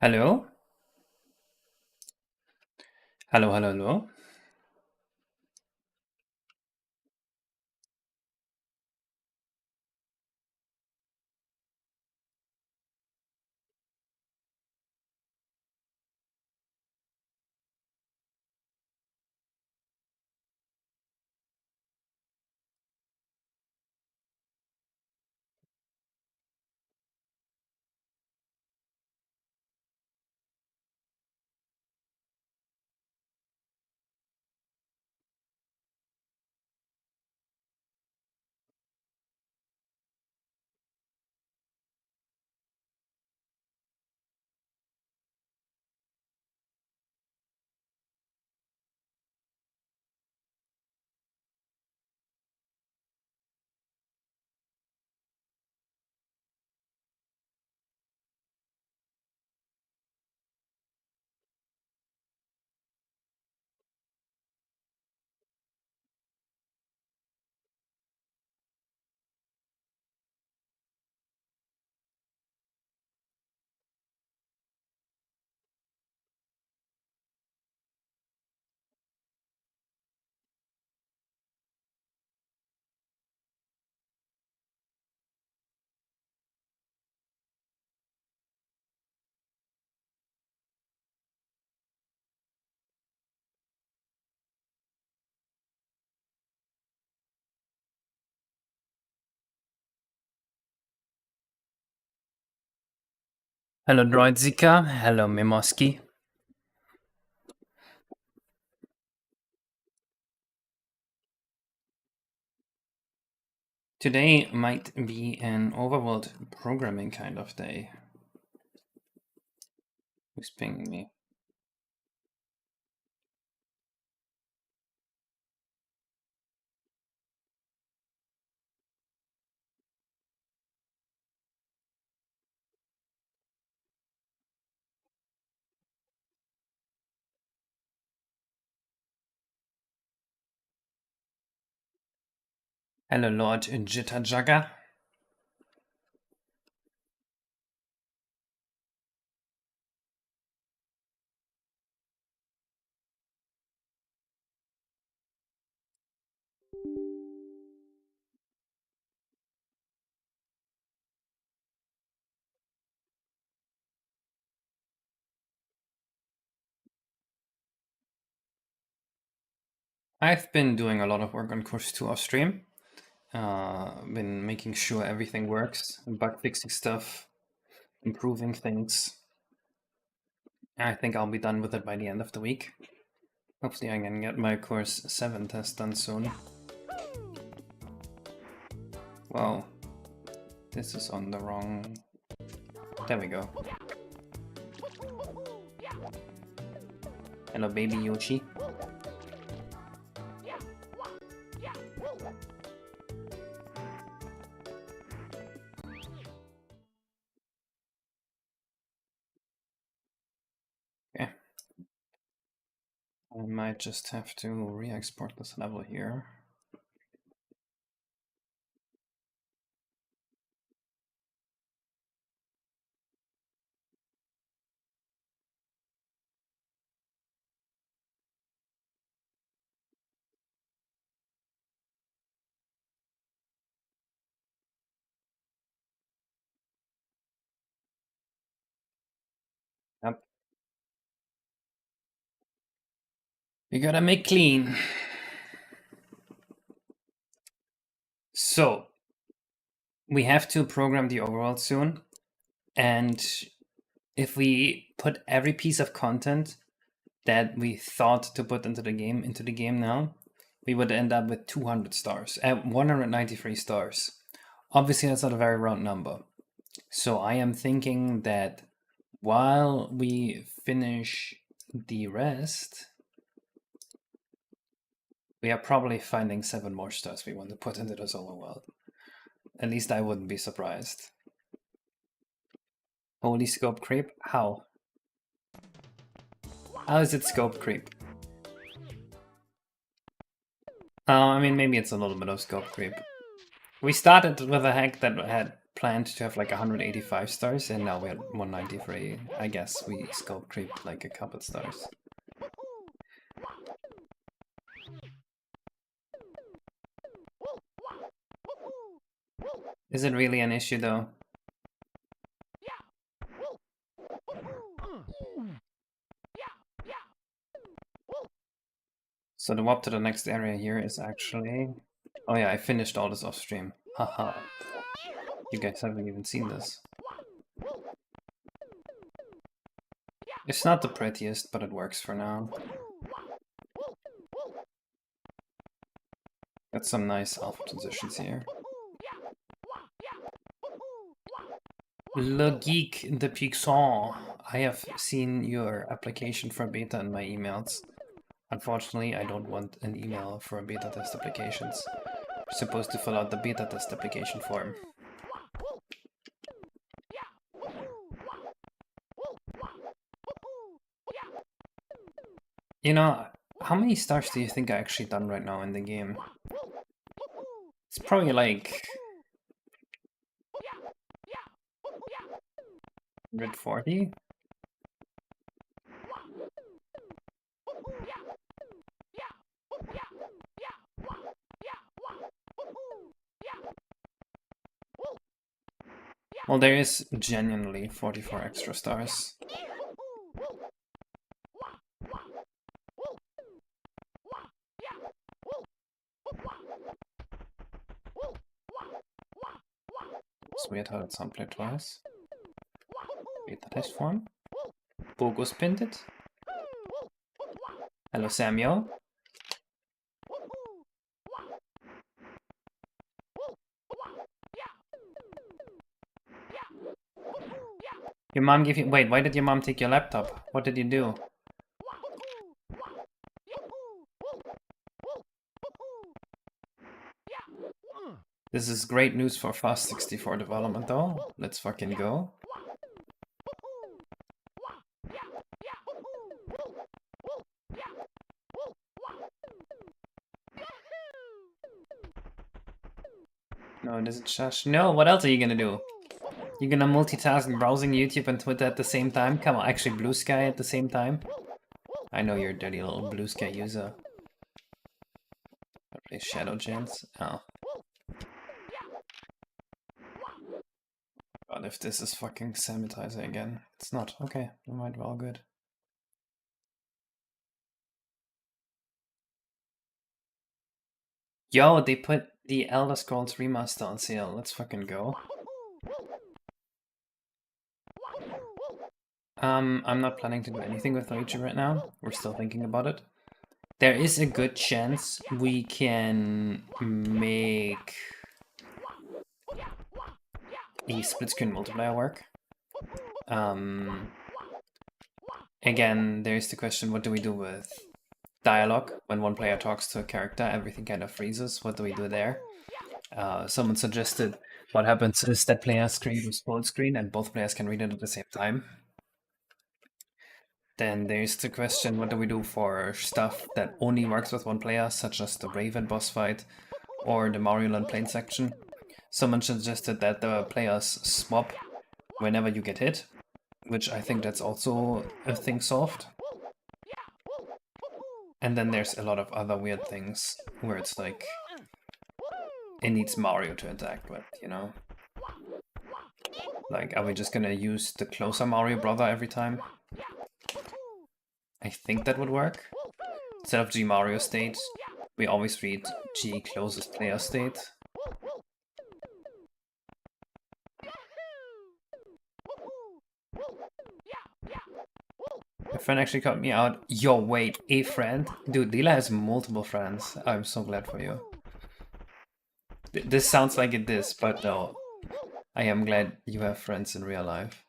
Hello? Hello, hello, hello. Hello, Droidzika. Hello, Mimoski. Today might be an overworld programming kind of day. Who's pinging me? Hello, Lord Jitterjugger. I've been doing a lot of work on course 2 off stream. Been making sure everything works, bug fixing stuff, improving things. I think I'll be done with it by the end of the week. Hopefully I can get my course 7 test done soon. Well, this is on the wrong... There we go. Hello, baby Yoshi. Okay. I might just have to re-export this level here. Yep. We gotta make clean. So, we have to program the overworld soon. And if we put every piece of content that we thought to put into the game now, we would end up with 200 stars, at 193 stars. Obviously, that's not a very round number. So I am thinking that while we finish the rest, we are probably finding 7 more stars we want to put into this overworld. At least I wouldn't be surprised. Holy scope creep? How? How is it scope creep? I mean, maybe it's a little bit of scope creep. We started with a hack that had planned to have like 185 stars, and now we're at 193. I guess we scope creeped like a couple stars. Is it really an issue though? So the walk to the next area here is actually... Oh yeah, I finished all this off stream. Haha. You guys haven't even seen this. It's not the prettiest, but it works for now. Got some nice alpha transitions here. Le Geek de Pixon. I have seen your application for beta in my emails. Unfortunately, I don't want an email for beta test applications. You're supposed to fill out the beta test application form. You know, how many stars do you think I actually done right now in the game? It's probably like 140? Well, there is genuinely 44 extra stars. It's weird how it's unplayed twice. Beta test form. Bogus pinned it. Hello, Samuel. Your mom gave you... Wait, why did your mom take your laptop? What did you do? This is great news for Fast64 development though. Let's fucking go. No, it isn't shush. No, what else are you gonna do? You're gonna multitask browsing YouTube and Twitter at the same time? Come on, actually Blue Sky at the same time? I know you're a dirty little Blue Sky user. I play Shadow Gens. Oh. God, if this is fucking sanitizer again. It's not. Okay, we might well good. Yo, they put the Elder Scrolls Remaster on sale. Let's fucking go. I'm not planning to do anything with Luigi right now. We're still thinking about it. There is a good chance we can make a split screen multiplayer work. Again, there's the question, what do we do with dialogue? When one player talks to a character, everything kind of freezes. What do we do there? Someone suggested what happens is that player's screen goes full screen and both players can read it at the same time. Then there's the question, what do we do for stuff that only works with one player, such as the Raven boss fight or the Mario Land Plane section? Someone suggested that the players swap whenever you get hit, which I think that's also a thing solved. And then there's a lot of other weird things where it's like, it needs Mario to interact with, you know? Like, are we just gonna use the closer Mario brother every time? I think that would work. Instead of G Mario state, we always read G closest player state. My friend actually cut me out. Yo, wait, a friend? Dude, Lila has multiple friends. I'm so glad for you. This sounds like it is, but no. I am glad you have friends in real life.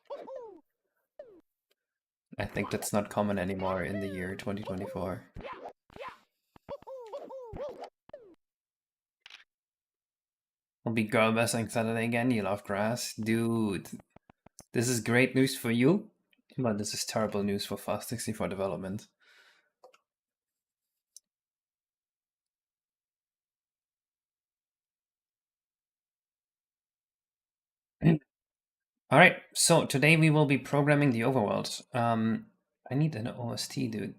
I think that's not common anymore in the year 2024. We'll be girl bashing Saturday again. You love grass? Dude, this is great news for you, but this is terrible news for Fast64 development. All right, so today we will be programming the overworld. I need an OST, dude.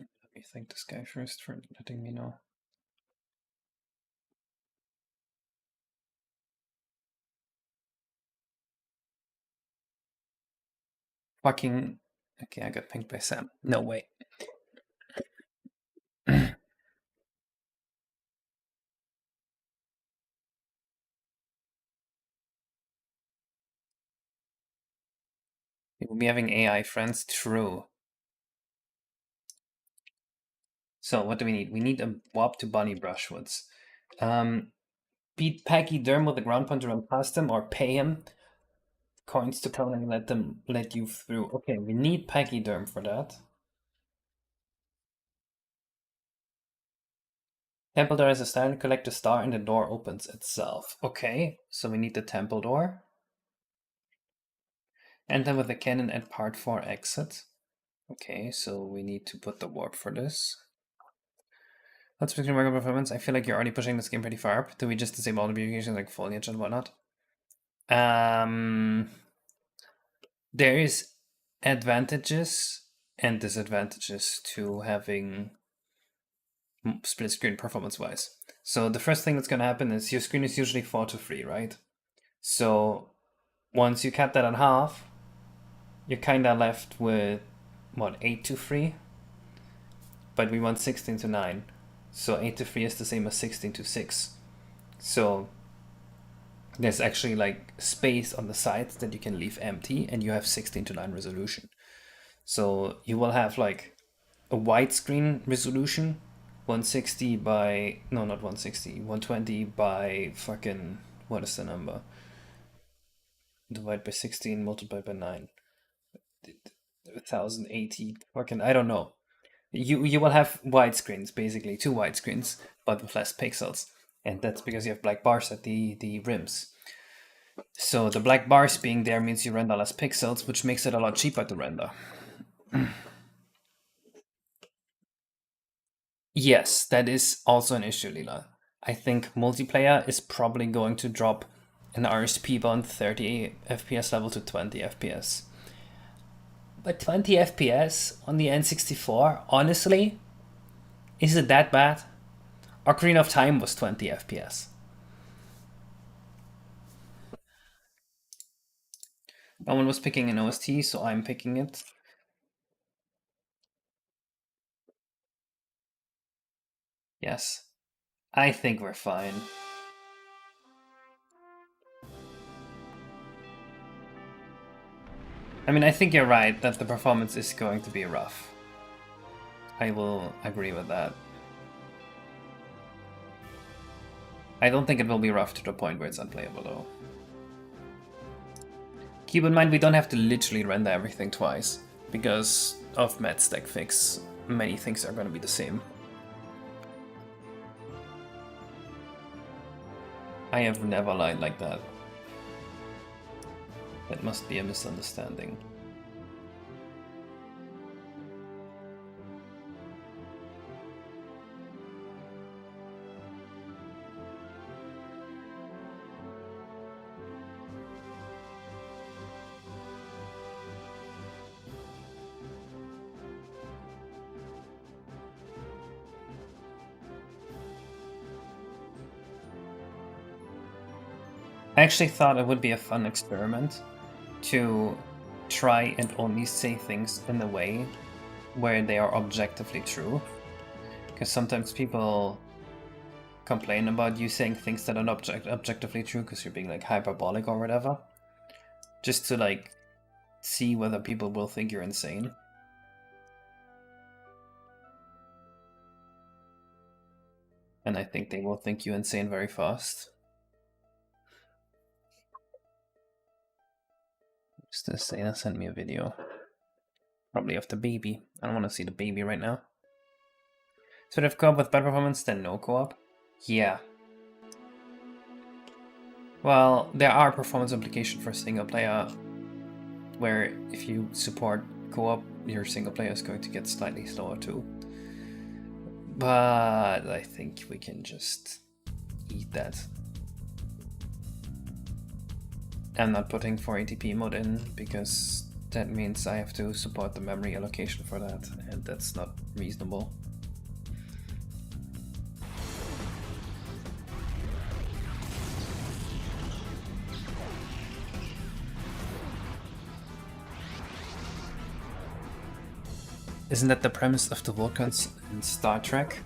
Let me thank this guy first for letting me know. Fucking... Okay, I got pinged by Sam. No way. We will be having AI friends, true. So what do we need? We need a Wop to Bunny Brushwoods. Beat Pachyderm with a ground pound to run past him, or pay him coins to come and let you through. Okay, we need Pachyderm for that. Temple door has a star and collect a star and the door opens itself. Okay, so we need the temple door. Enter with the cannon at part 4 exit. Okay, so we need to put the warp for this. Let's begin regular performance. I feel like you're already pushing this game pretty far up. Do we just disable all the notifications like foliage and whatnot? There is advantages and disadvantages to having split screen performance wise. So the first thing that's going to happen is your screen is usually 4 to 3, right? So once you cut that in half, you're kind of left with what, 8 to 3? But we want 16 to 9. So 8 to 3 is the same as 16 to 6. So there's actually like space on the sides that you can leave empty, and you have 16 to 9 resolution. So you will have like a widescreen resolution, 160 by, no, not 160, 120 by fucking, what is the number? Divide by 16, multiplied by 9. 1080, fucking, I don't know. You will have widescreens, basically, 2 widescreens, but with less pixels. And that's because you have black bars at the rims. So the black bars being there means you render less pixels, which makes it a lot cheaper to render. Yes, that is also an issue, Lila. I think multiplayer is probably going to drop an RSP bond 30 FPS level to 20 FPS. But 20 FPS on the N64, honestly, is it that bad? Ocarina of Time was 20 FPS. No one was picking an OST, so I'm picking it. Yes. I think we're fine. I mean, I think you're right that the performance is going to be rough. I will agree with that. I don't think it will be rough to the point where it's unplayable though. Keep in mind we don't have to literally render everything twice. Because of Stack Fix, many things are going to be the same. I have never lied like that. That must be a misunderstanding. I actually thought it would be a fun experiment to try and only say things in a way where they are objectively true. Because sometimes people complain about you saying things that are not objectively true because you're being like hyperbolic or whatever. Just to like see whether people will think you're insane. And I think they will think you insane very fast. Sana sent me a video. Probably of the baby. I don't want to see the baby right now. So if co-op with better performance than no co-op? Yeah. Well, there are performance implications for single player where if you support co-op, your single player is going to get slightly slower too. But I think we can just eat that. I'm not putting 480p mode in because that means I have to support the memory allocation for that, and that's not reasonable. Isn't that the premise of the Vulcans in Star Trek?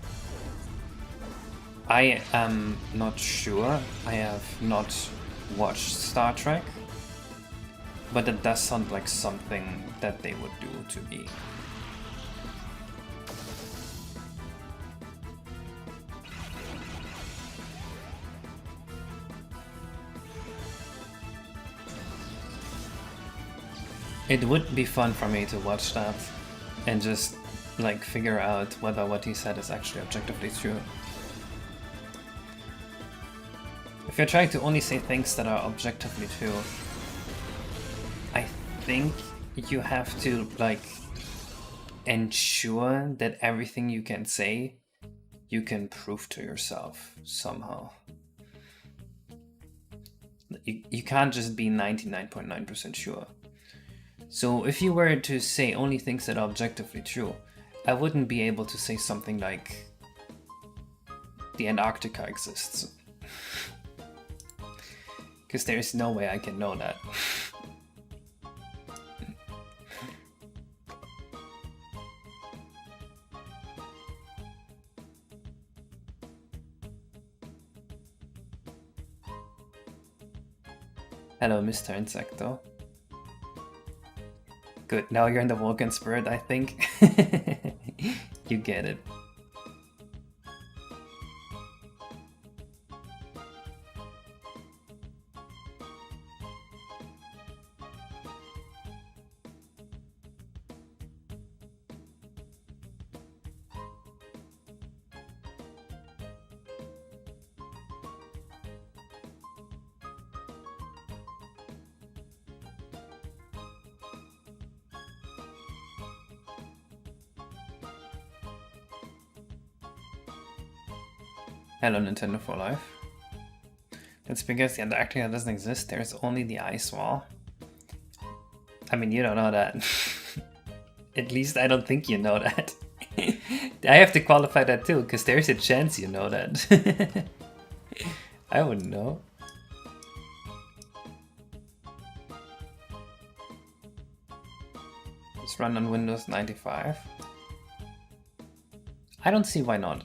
I am not sure. I have not watched Star Trek, but it does sound like something that they would do to me. It would be fun for me to watch that and just like figure out whether what he said is actually objectively true. If you're trying to only say things that are objectively true, I think you have to like ensure that everything you can say you can prove to yourself somehow. You can't just be 99.9% sure. So if you were to say only things that are objectively true, I wouldn't be able to say something like the Antarctica exists. Because there is no way I can know that. Hello, Mr. Insecto. Good, now you're in the Vulcan spirit, I think. You get it. Hello, Nintendo for Life. That's because the Antarctica doesn't exist, there's only the ice wall. I mean, you don't know that. At least I don't think you know that. I have to qualify that too, because there's a chance you know that. I wouldn't know. It's run on Windows 95. I don't see why not.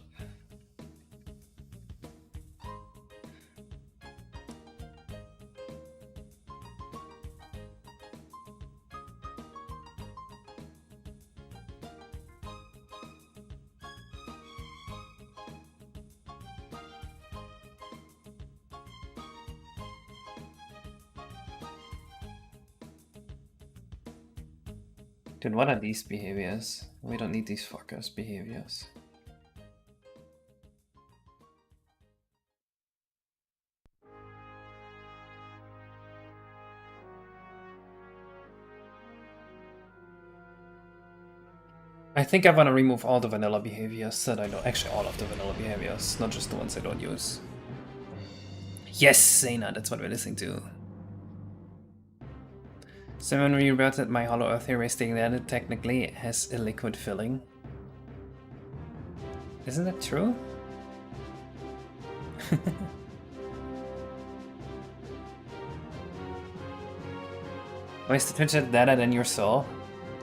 Dude, what are these behaviors? We don't need these fuckers' behaviors. I think I want to remove all the vanilla behaviors that I don't. Actually, all of the vanilla behaviors, not just the ones I don't use. Yes, Zayna, that's what we're listening to. Someone rerouted my Hollow Earth theory, stating that it technically has a liquid filling. Isn't that true? Why is the Twitch data than your soul?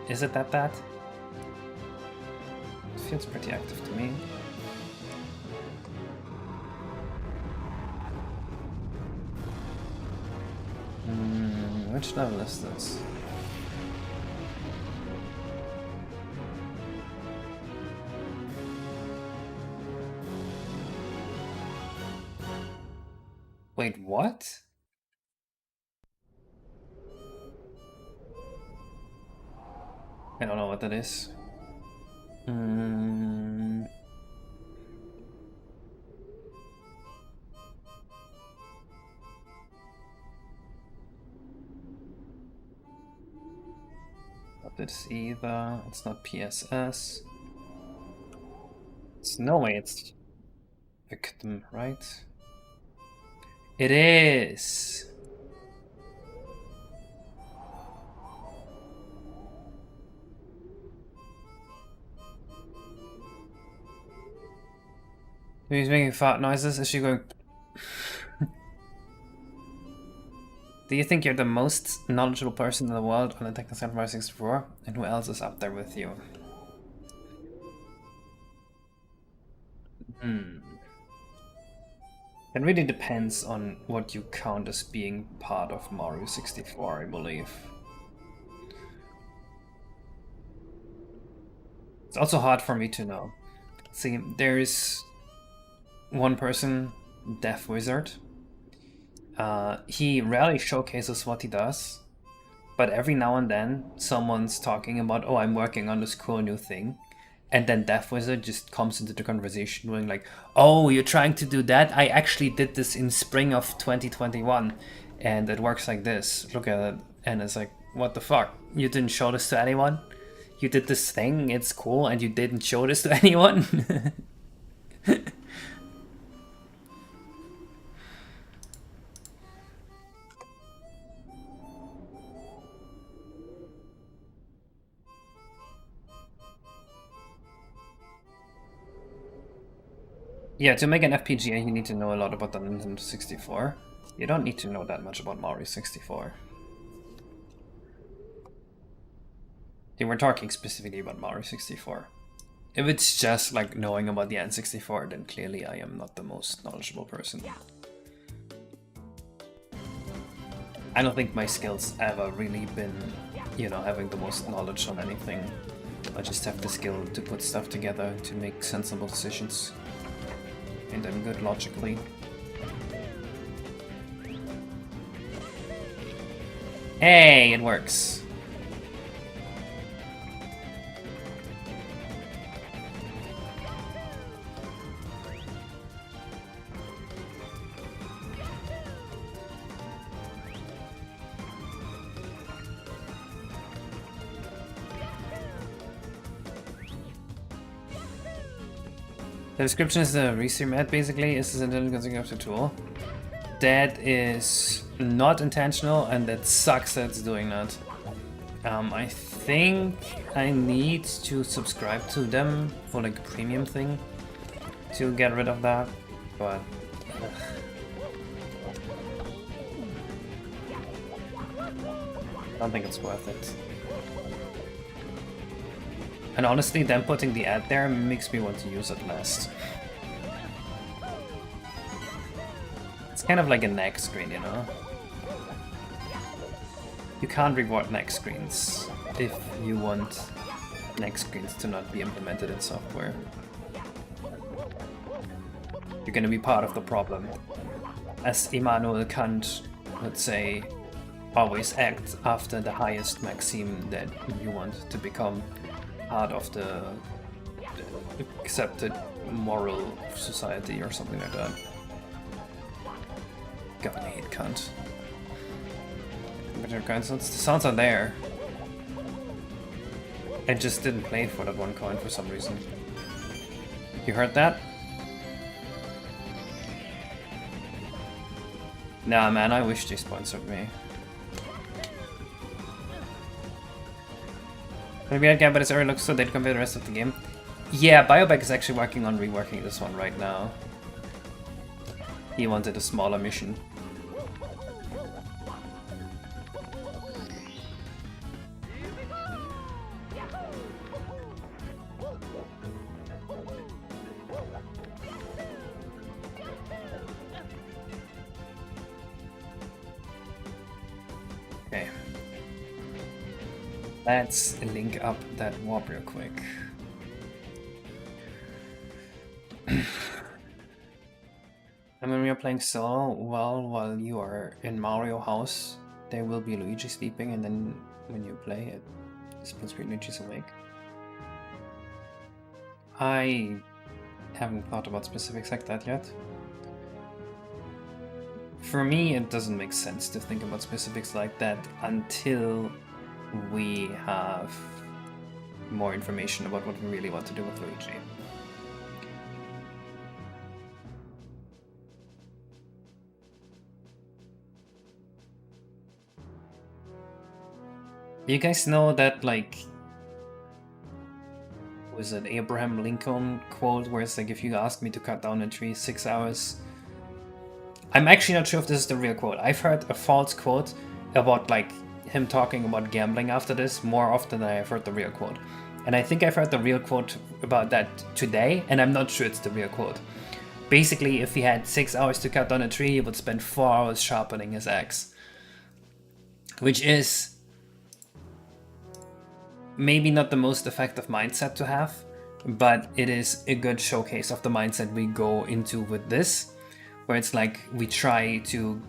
Is it that bad? It feels pretty active to me. Which level is this? Wait, what? I don't know what that is. Not this either. It's not PSS. It's no way it's victim, right? It is. He's making fart noises. Is she going... Do you think you're the most knowledgeable person in the world on the Techno 564? And who else is up there with you? It really depends on what you count as being part of Mario 64, I believe. It's also hard for me to know. See, there's one person, Death Wizard. He rarely showcases what he does, but every now and then someone's talking about, oh, I'm working on this cool new thing. And then Death Wizard just comes into the conversation doing like, oh, you're trying to do that? I actually did this in spring of 2021. And it works like this. Look at it. And it's like, what the fuck? You didn't show this to anyone? You did this thing, it's cool, and you didn't show this to anyone? Yeah, to make an FPGA, you need to know a lot about the Nintendo 64. You don't need to know that much about Mario 64. Yeah, we're talking specifically about Mario 64. If it's just like knowing about the N64, then clearly I am not the most knowledgeable person. I don't think my skills ever really been, you know, having the most knowledge on anything. I just have the skill to put stuff together to make sensible decisions. And I'm good logically. Hey, it works. The description is a Restream ad basically. This is an intelligent tool. That is not intentional and that sucks that it's doing that. I think I need to subscribe to them for like a premium thing to get rid of that, but I don't think it's worth it. And honestly, them putting the ad there makes me want to use it less. It's kind of like a neck screen, you know? You can't reward neck screens if you want neck screens to not be implemented in software. You're gonna be part of the problem. As Immanuel Kant would say, always act after the highest maxim that you want to become part of the accepted moral society or something like that. God, I hate Kant. But the sounds are there. I just didn't play for that one coin for some reason. You heard that? Nah, man, I wish they sponsored me. Maybe I'd get, but it's already looks so they'd compare the rest of the game. Yeah, Bioback is actually working on reworking this one right now. He wanted a smaller mission. Okay. Let's link up that warp real quick. And when we are playing solo, well, while you are in Mario house, there will be Luigi sleeping, and then when you play it, split screen Luigi's awake. I haven't thought about specifics like that yet. For me, it doesn't make sense to think about specifics like that until we have more information about what we really want to do with Luigi. You guys know that, like, was it, Abraham Lincoln quote where it's like, if you ask me to cut down a tree 6 hours. I'm actually not sure if this is the real quote. I've heard a false quote about like him talking about gambling after this more often than I've heard the real quote. And I think I've heard the real quote about that today, and I'm not sure it's the real quote. Basically, if he had 6 hours to cut down a tree, he would spend 4 hours sharpening his axe. Which is maybe not the most effective mindset to have, but it is a good showcase of the mindset we go into with this, where it's like we try to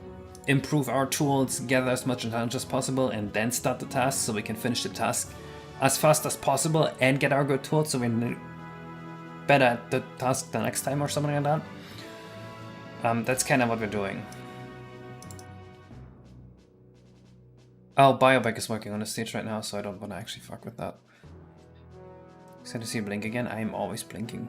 improve our tools, gather as much knowledge as possible, and then start the task so we can finish the task as fast as possible and get our good tools so we're better at the task the next time or something like that. That's kind of what we're doing. Oh, Bioback is working on the stage right now, so I don't want to actually fuck with that. Excited to see blink again. I am always blinking.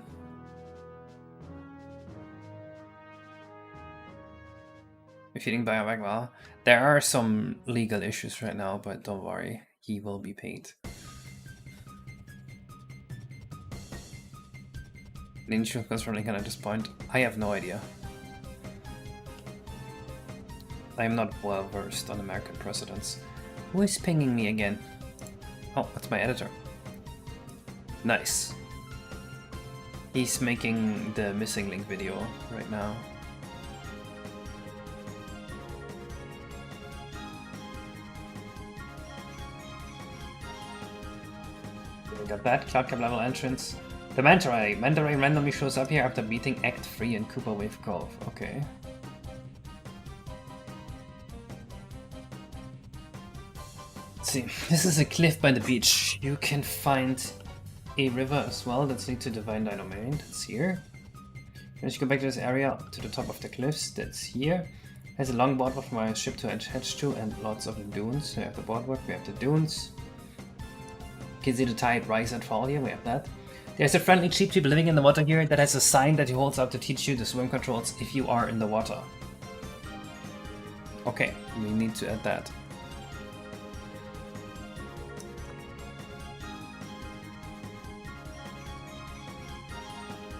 Defeating Bioback, well, there are some legal issues right now, but don't worry, he will be paid. Ninja goes from Lincoln at this point. I have no idea. I am not well versed on American presidents. Who is pinging me again? Oh, that's my editor. Nice. He's making the missing link video right now. We got that. Cloud Cap level entrance. The Manta Ray. Manta Ray randomly shows up here after beating Act 3 in Koopa Wave Golf. Okay. Let's see. This is a cliff by the beach. You can find a river as well. Let's lead to Divine Dino Domain. That's here. As you go back to this area, to the top of the cliffs, that's here. There's a long boardwalk from our ship to hedge to, and lots of dunes. We have the boardwalk, we have the dunes. You can see the tide rise and fall here, we have that. There's a friendly cheap people living in the water here that has a sign that he holds up to teach you the swim controls if you are in the water. Okay, we need to add that.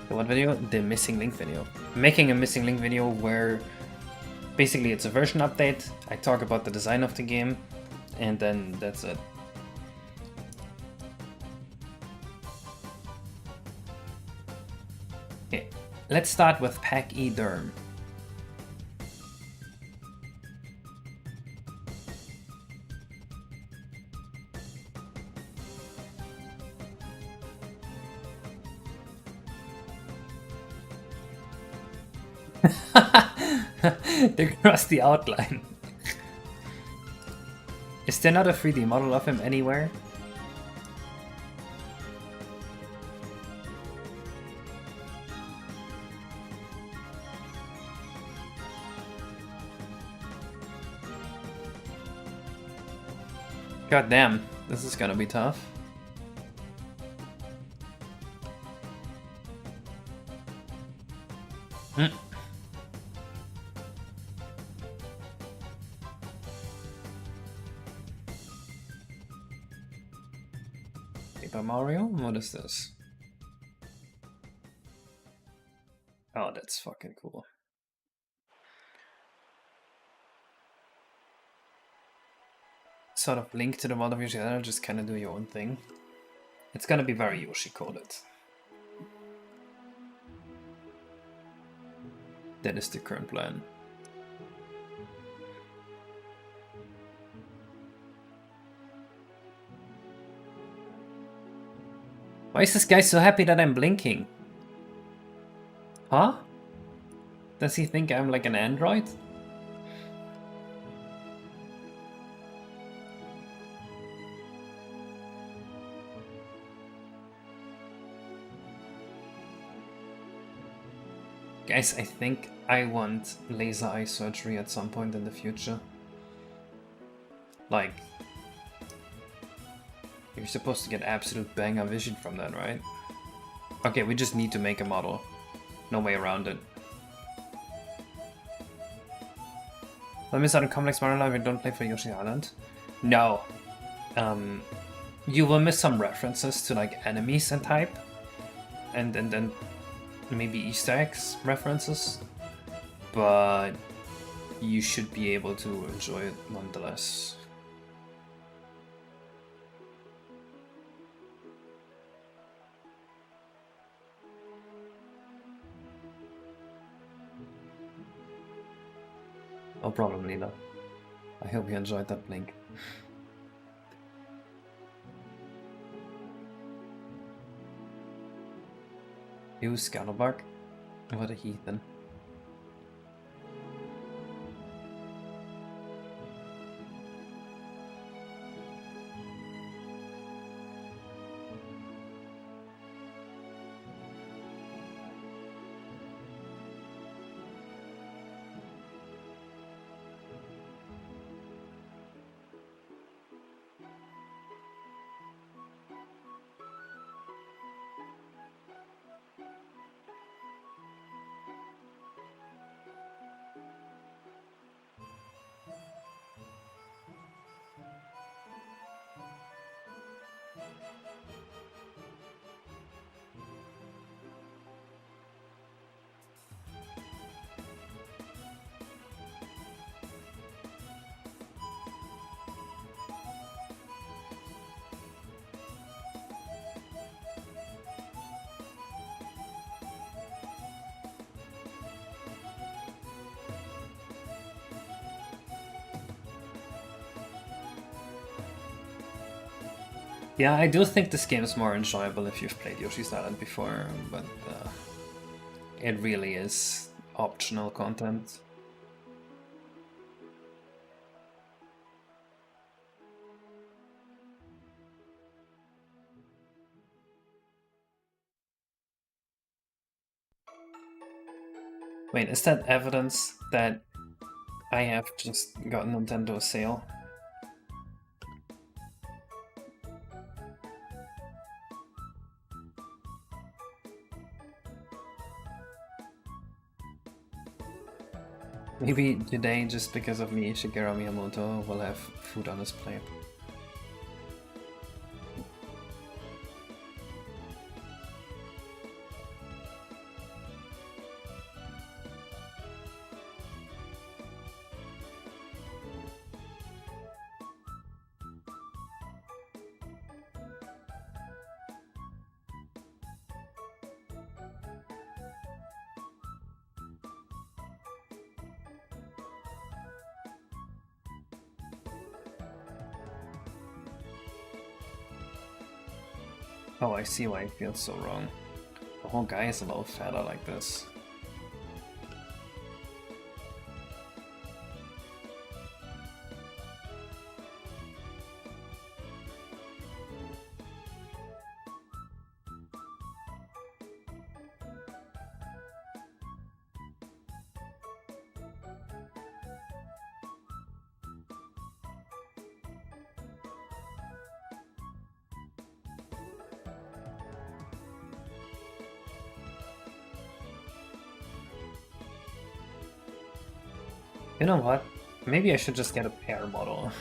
What video? The missing link video. I'm making a missing link video where basically it's a version update. I talk about the design of the game, and then that's it. Okay, let's start with Pack E Derm. The crusty outline. Is there not a 3D model of him anywhere? God damn, this is gonna be tough. Paper Mario? What is this? Oh, that's fucking cool. Sort of link to the world of Yoshi Island, just kind of do your own thing. It's gonna be very Yoshi coded. That is the current plan. Why is this guy so happy that I'm blinking? Huh? Does he think I'm like an android? Guys, I think I want laser eye surgery at some point in the future. Like, you're supposed to get absolute banger vision from that, right? Okay, we just need to make a model. No way around it. Will I miss out on complex Mario Life if I don't play for Yoshi Island? No. You will miss some references to like enemies and type, and then maybe Easter eggs references, but you should be able to enjoy it nonetheless. No problem, Lila. I hope you enjoyed that blink. You Scallowbug? What a heathen. Yeah, I do think this game is more enjoyable if you've played Yoshi's Island before, but it really is optional content. Wait, is that evidence that I have just got Nintendo sale? Maybe today, just because of me, Shigeru Miyamoto will have food on his plate. Oh, I see why it feels so wrong. The whole guy is a little fatter like this. You know what? Maybe I should just get a pair model.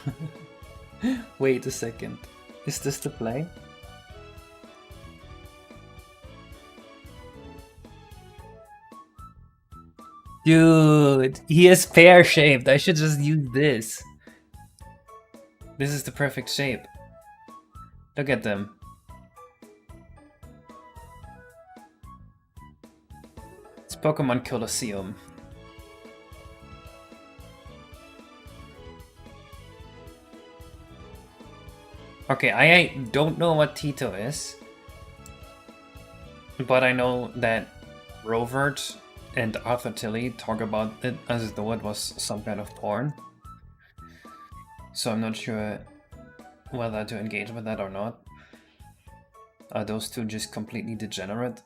Wait a second. Is this the play? Dude, he is pear-shaped. I should just use this. This is the perfect shape. Look at them. It's Pokemon Colosseum. Okay, I don't know what Tito is, but I know that Rovert and Arthur Tilley talk about it as though it was some kind of porn. So I'm not sure whether to engage with that or not. Are those two just completely degenerate?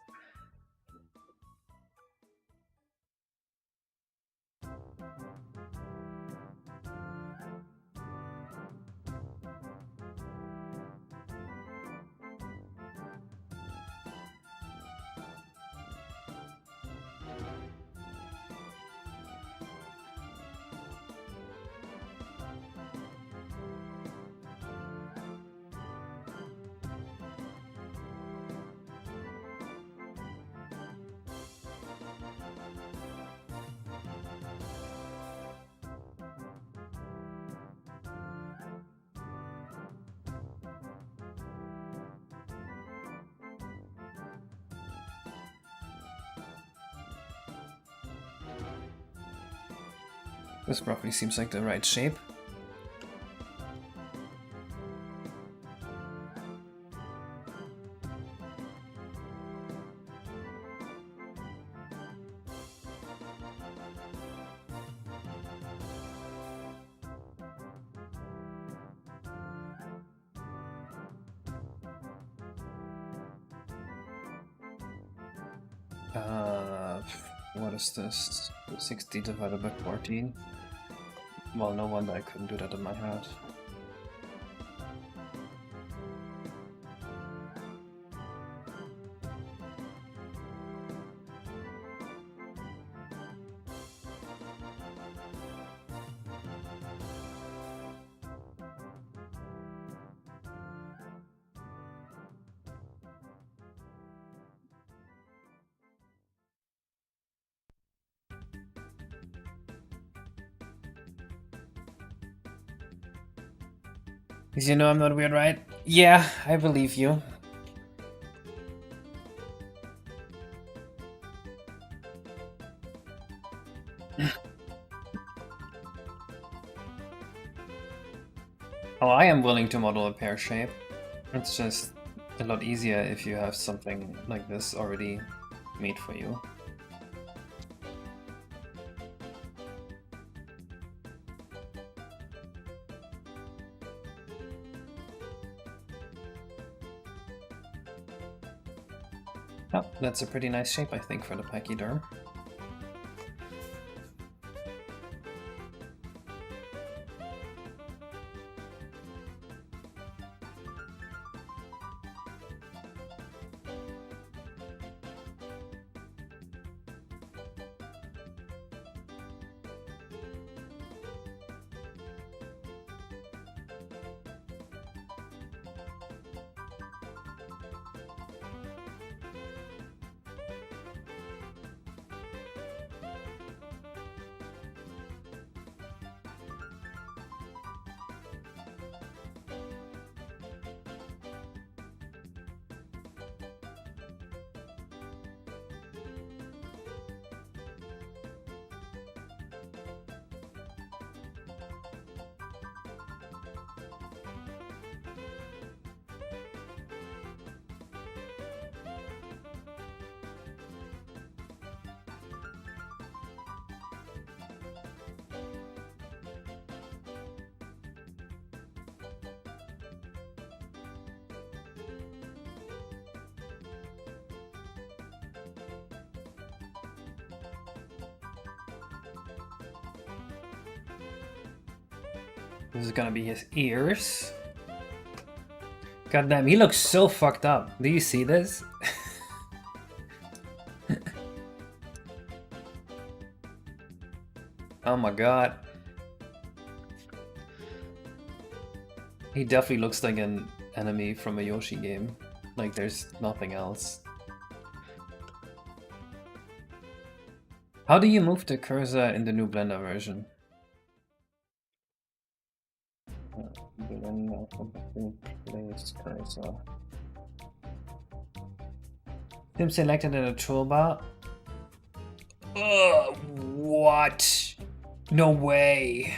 This roughly seems like the right shape. What is this? 60 divided by 14? Well, no wonder I couldn't do that in my head. Because you know I'm not weird, right? Yeah, I believe you. Oh, I am willing to model a pear shape. It's just a lot easier if you have something like this already made for you. Oh, that's a pretty nice shape, I think, for the pachyderm. This is gonna be his ears. God damn, he looks so fucked up. Do you see this? Oh my god. He definitely looks like an enemy from a Yoshi game. Like there's nothing else. How do you move the cursor in the new Blender version? Place cursor. Sim selected in the toolbar. Ugh, what? No way.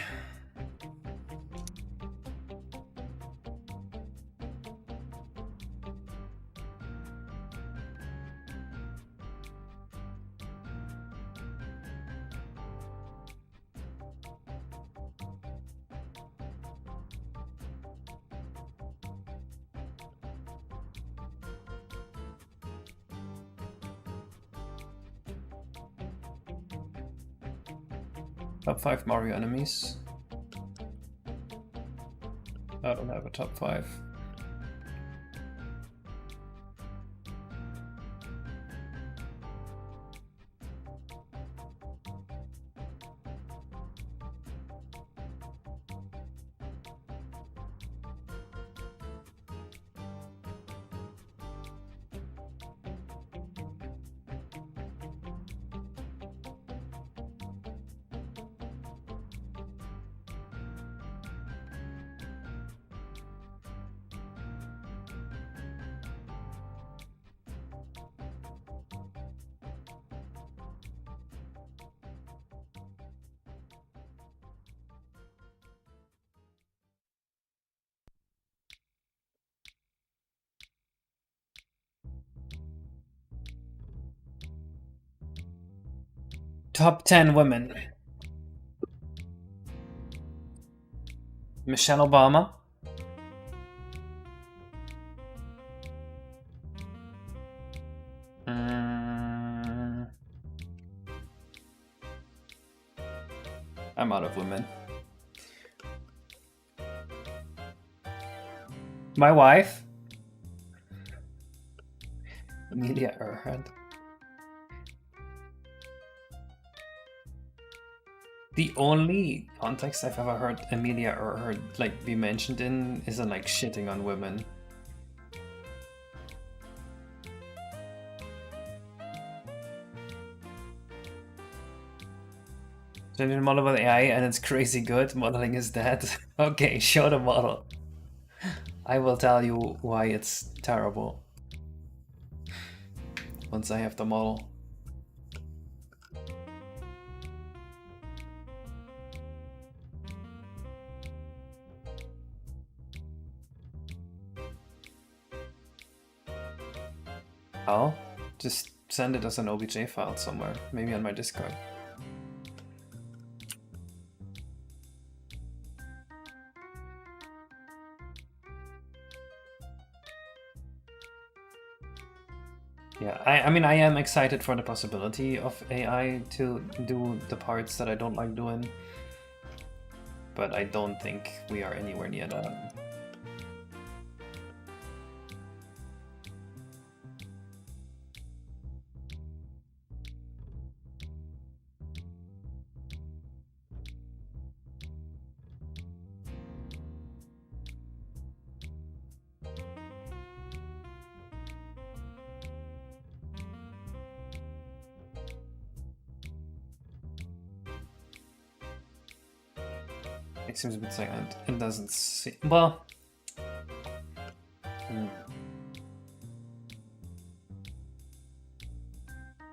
Top 5 Mario enemies. I don't have a top 5. Top 10 women. Michelle Obama. I'm out of women. My wife. Amelia Earhart. The only context I've ever heard Amelia Earhart like be mentioned in is in like shitting on women. Gender model with AI and it's crazy good. Modeling is dead. Okay, show the model. I will tell you why it's terrible once I have the model. How? Just send it as an OBJ file somewhere, maybe on my Discord. Yeah, I mean, I am excited for the possibility of AI to do the parts that I don't like doing, but I don't think we are anywhere near that. It seems a bit silent. It doesn't see. Well.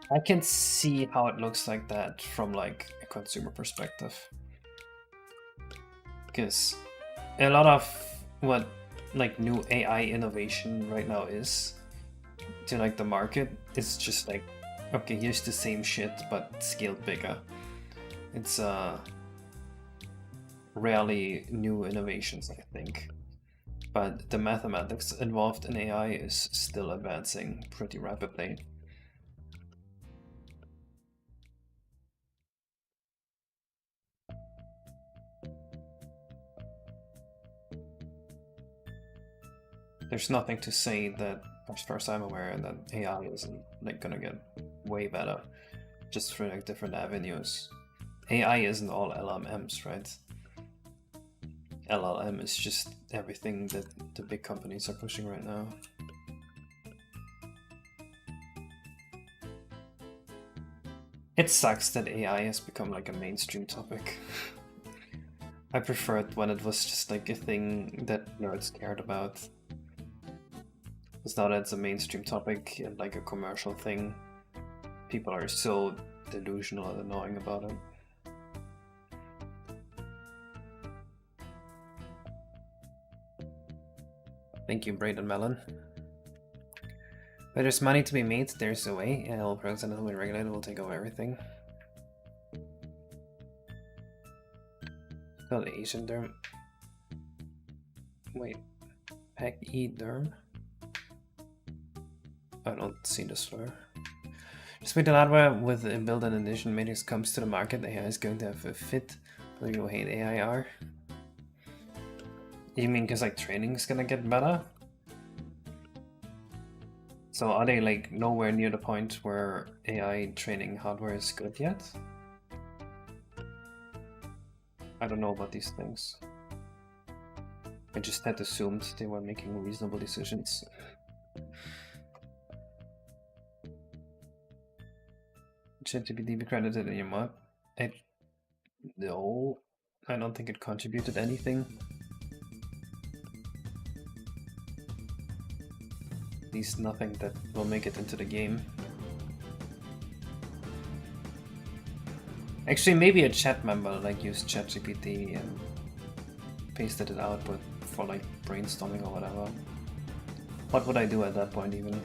I can see how it looks like that from like a consumer perspective. Because a lot of what like new AI innovation right now is to like the market is just like, okay, here's the same shit but scaled bigger. It's rarely new innovations, I think. But the mathematics involved in AI is still advancing pretty rapidly. There's nothing to say that, as far as I'm aware, that AI isn't like gonna get way better just through like different avenues. AI isn't all LLMs, right? LLM is just everything that the big companies are pushing right now. It sucks that AI has become like a mainstream topic. I preferred when it was just like a thing that nerds cared about. Because now that it's a mainstream topic and like a commercial thing, people are so delusional and annoying about it. Thank you, Braden Mellon. Where there's money to be made, there's a way. And all products and the regulated will take over everything. Called Asian derm. Wait, Pack E derm? I don't see the slur. Just wait till hardware with a built-in edition matrix comes to the market. AI is going to have a fit. Whether you hate AIR. You mean because like training is gonna get better? So are they like nowhere near the point where AI training hardware is good yet? I don't know about these things. I just had assumed they were making reasonable decisions. ChatGPT be credited anymore? No, I don't think it contributed anything. At least nothing that will make it into the game. Actually, maybe a chat member like used ChatGPT and pasted it out for like brainstorming or whatever. What would I do at that point even?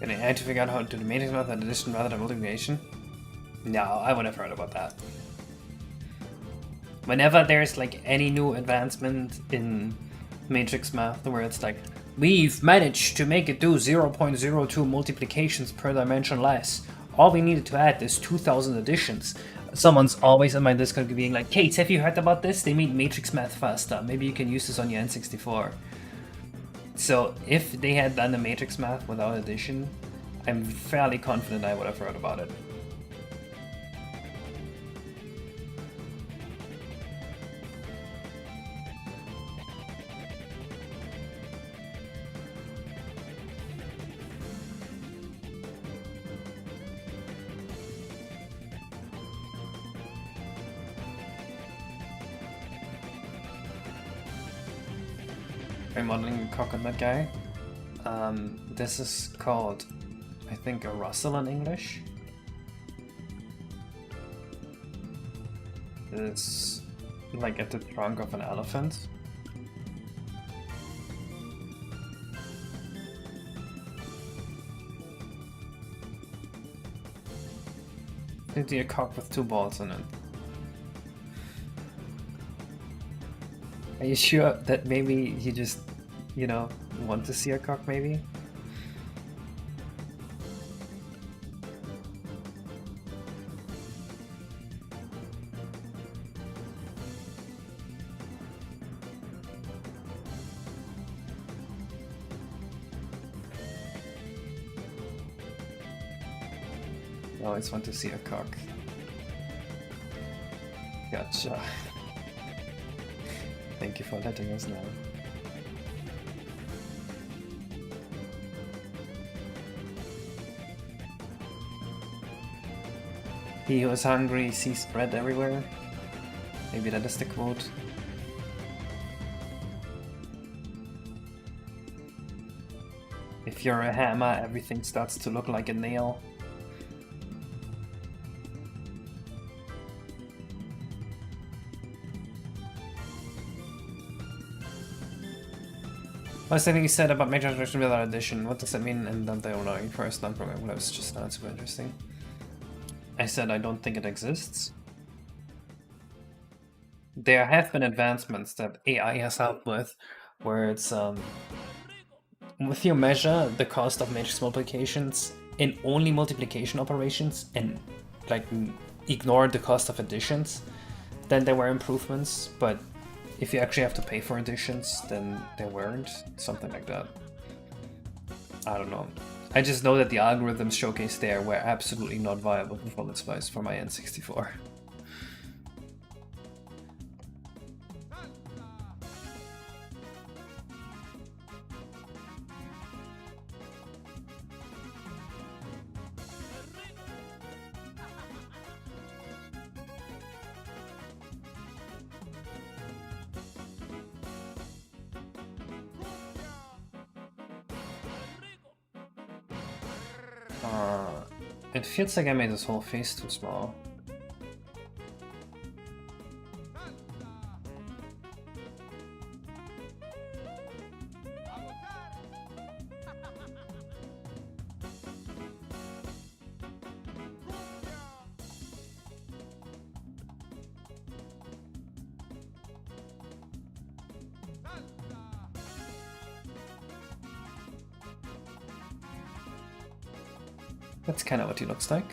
Did I had to figure out how to do the matrix math and addition rather than multiplication? No, I would have heard about that. Whenever there's like any new advancement in matrix math where it's like, we've managed to make it do 0.02 multiplications per dimension less. All we needed to add is 2000 additions. Someone's always in my Discord being like, Kate, have you heard about this? They made matrix math faster. Maybe you can use this on your N64. So if they had done the matrix math without addition, I'm fairly confident I would have heard about it. Modeling a cock on that guy. This is called, I think, a rustle in English. It's like at the trunk of an elephant. It's a cock with 2 balls in it. Are you sure that maybe you just, you know, want to see a cock maybe? I always want to see a cock. Gotcha. Thank you for letting us know. He who is hungry sees bread everywhere. Maybe that is the quote. If you're a hammer, everything starts to look like a nail. What's that thing you said about major translation without addition? What does that mean in Dante Online for a stun program? Well, that was just not super interesting. I said I don't think it exists. There have been advancements that AI has helped with, where it's if you measure the cost of matrix multiplications in only multiplication operations and like ignore the cost of additions, then there were improvements, but if you actually have to pay for additions, then there weren't. Something like that. I don't know. I just know that the algorithms showcased there were absolutely not viable for bullet splice for my N64. It feels like I made this whole face too small. That's kind of what he looks like.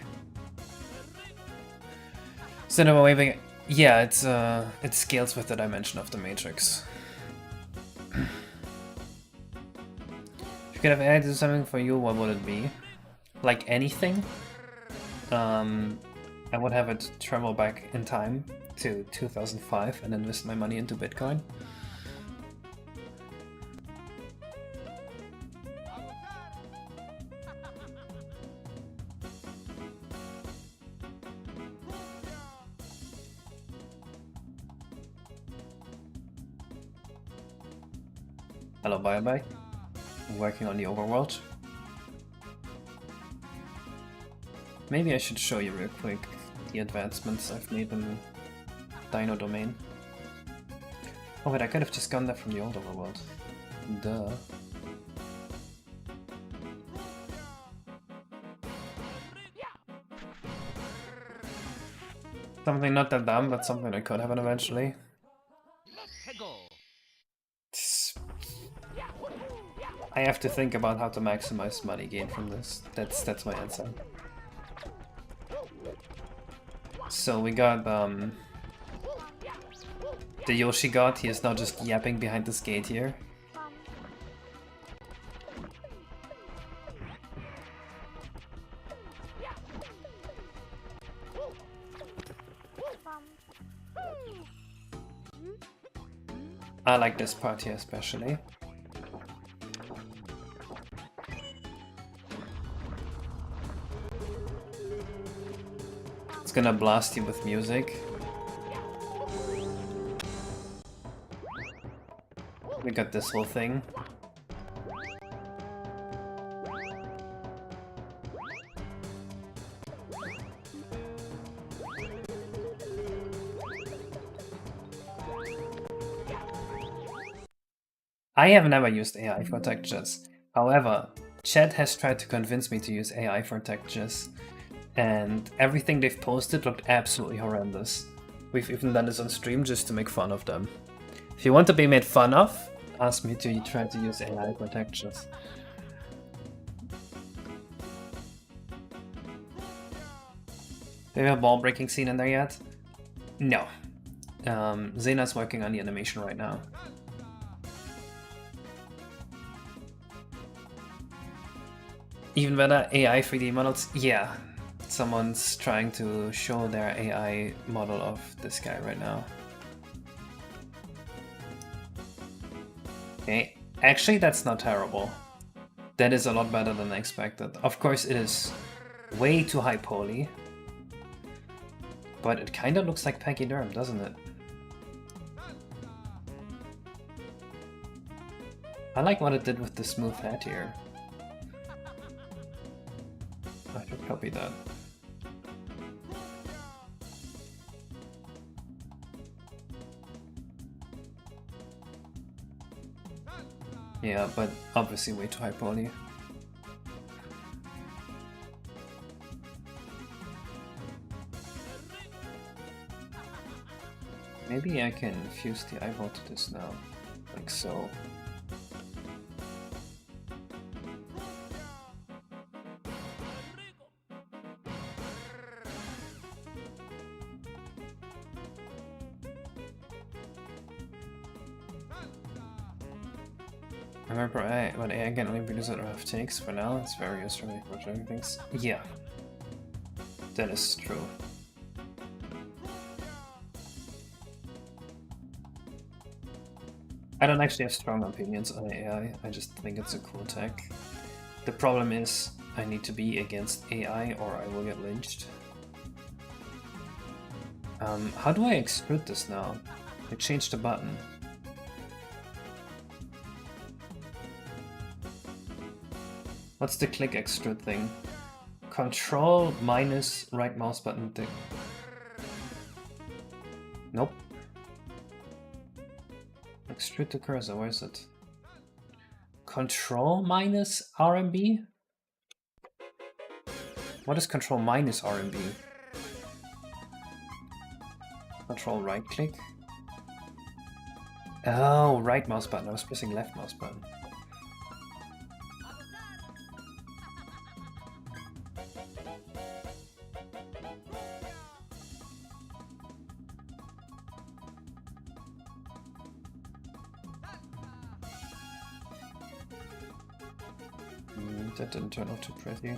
Cinema waving, yeah, it scales with the dimension of the matrix. If you could have added something for you, what would it be? Like anything? I would have it travel back in time to 2005 and invest my money into Bitcoin. Hello, bye-bye. I'm working on the Overworld. Maybe I should show you real quick the advancements I've made in Dino Domain. Oh wait, I could have just gone there from the old Overworld. Duh. Something not that dumb, but something that could happen eventually. I have to think about how to maximize money gain from this. That's my answer. So we got the Yoshi god. He is now just yapping behind this gate here. I like this part here especially. It's gonna blast you with music. We got this whole thing. I have never used AI for textures. However, chat has tried to convince me to use AI for textures, and everything they've posted looked absolutely horrendous. We've even done this on stream just to make fun of them. If you want to be made fun of, ask me to try to use AI for textures. Do we have a ball breaking scene in there yet? No. Zena's working on the animation right now. Even better, AI 3D models? Yeah. Someone's trying to show their AI model of this guy right now. Okay, actually that's not terrible. That is a lot better than I expected. Of course it is way too high poly. But it kinda looks like pachyderm, doesn't it? I like what it did with the smooth head here. I should copy that. Yeah, but obviously way too high poly. Maybe I can fuse the eyeball to this now, like so. Remember, but AI can only produce it rough takes for now. It's very useful for showing things. Yeah, that is true. I don't actually have strong opinions on AI. I just think it's a cool tech. The problem is I need to be against AI or I will get lynched. How do I extrude this now? I changed the button. What's the click extrude thing? Control minus right mouse button thing. Nope. Extrude the cursor, where is it? Control minus RMB? What is control minus RMB? Control right click? Oh, right mouse button. I was pressing left mouse button. That didn't turn out too pretty.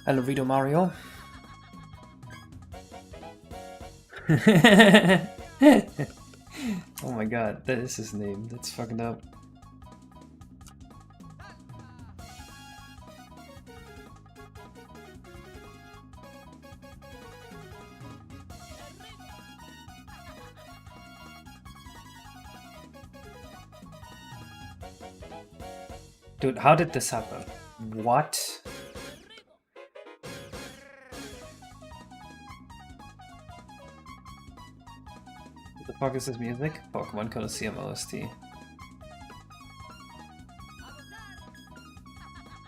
Hello, Vito Mario. Oh my god, that is his name. That's fucking up. Dude, how did this happen? What? What the fuck is this music? Pokemon Colosseum OST.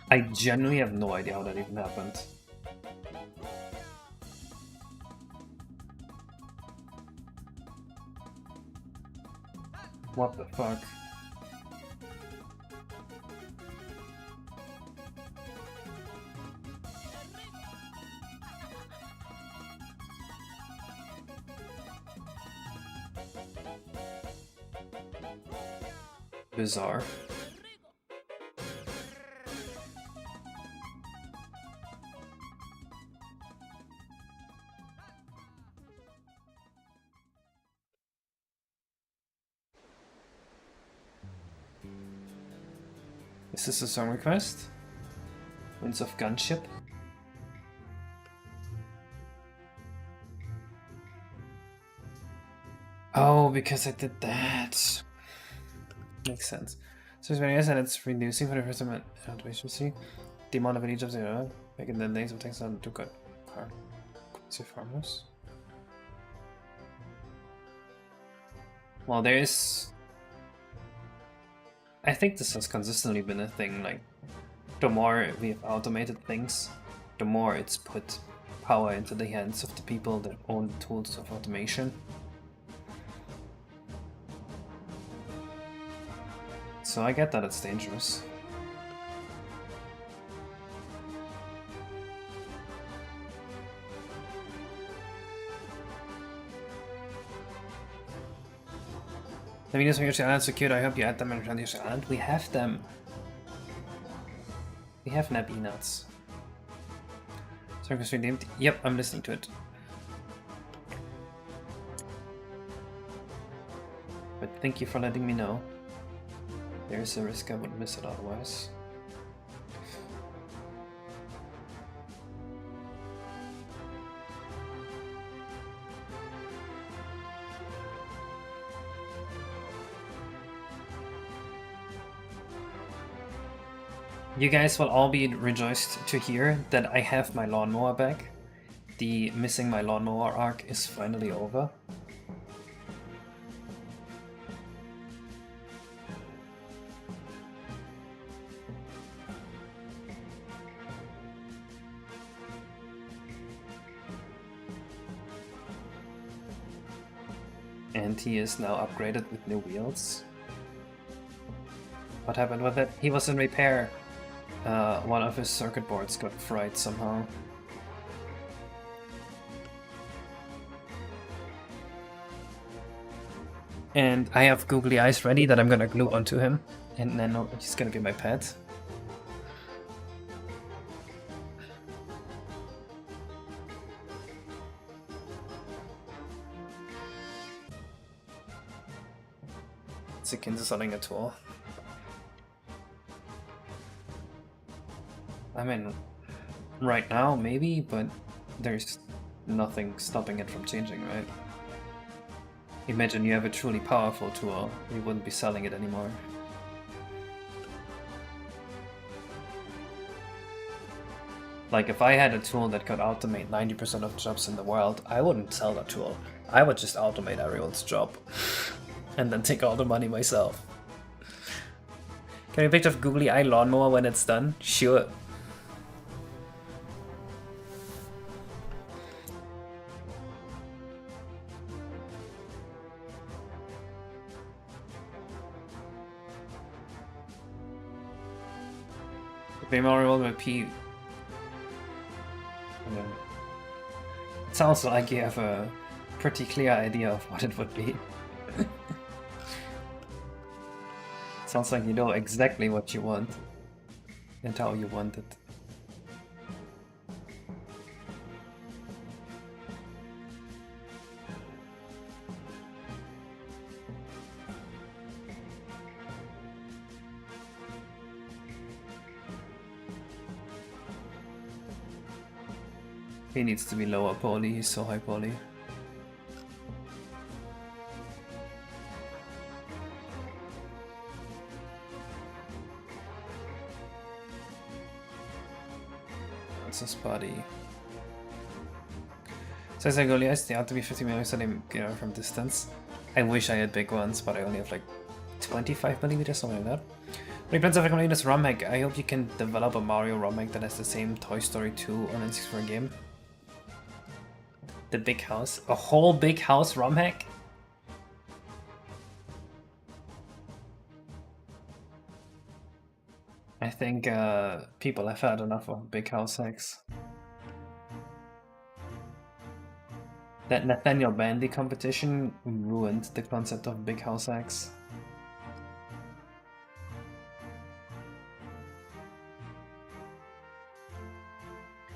I genuinely have no idea how that even happened. What the fuck? Bizarre. Is this a song request? Winds of Gunship? Oh, because I did that. Makes sense. So it's very nice and it's reducing for the first time efficiency. The amount of each of the making the names of things on to good car. See farmers. Well, there is. I think this has consistently been a thing. Like, the more we have automated things, the more it's put power into the hands of the people that own the tools of automation. So I get that it's dangerous. The videos from your island so cute. I hope you add them and your island. We have them. We have Nappy Nuts. Circus redeemed. Yep, I'm listening to it. But thank you for letting me know. There's a risk I would miss it otherwise. You guys will all be rejoiced to hear that I have my lawnmower back. The missing my lawnmower arc is finally over. And he is now upgraded with new wheels. What happened with it? He was in repair. One of his circuit boards got fried somehow. And I have googly eyes ready that I'm gonna glue onto him, and then he's gonna be my pet. It's akin to selling a tool. I mean, right now maybe, but there's nothing stopping it from changing, right? Imagine you have a truly powerful tool, you wouldn't be selling it anymore. Like, if I had a tool that could automate 90% of jobs in the world, I wouldn't sell that tool. I would just automate everyone's job. And then take all the money myself. Can you picture of googly eye lawnmower when it's done? Sure. Memorial with P. It sounds like you have a pretty clear idea of what it would be. Sounds like you know exactly what you want and how you want it. He needs to be lower poly, he's so high poly. What's his body? So as I go, yes, they ought to be 50 millimeters so they get out from distance. I wish I had big ones, but I only have like 25 millimeters, something like that. Depends if I can play this ROM hack. I hope you can develop a Mario ROM hack that has the same Toy Story 2 on N64 game. The big house. A whole big house ROM hack? I think people have had enough of big house hacks. That Nathaniel Bandy competition ruined the concept of big house hacks.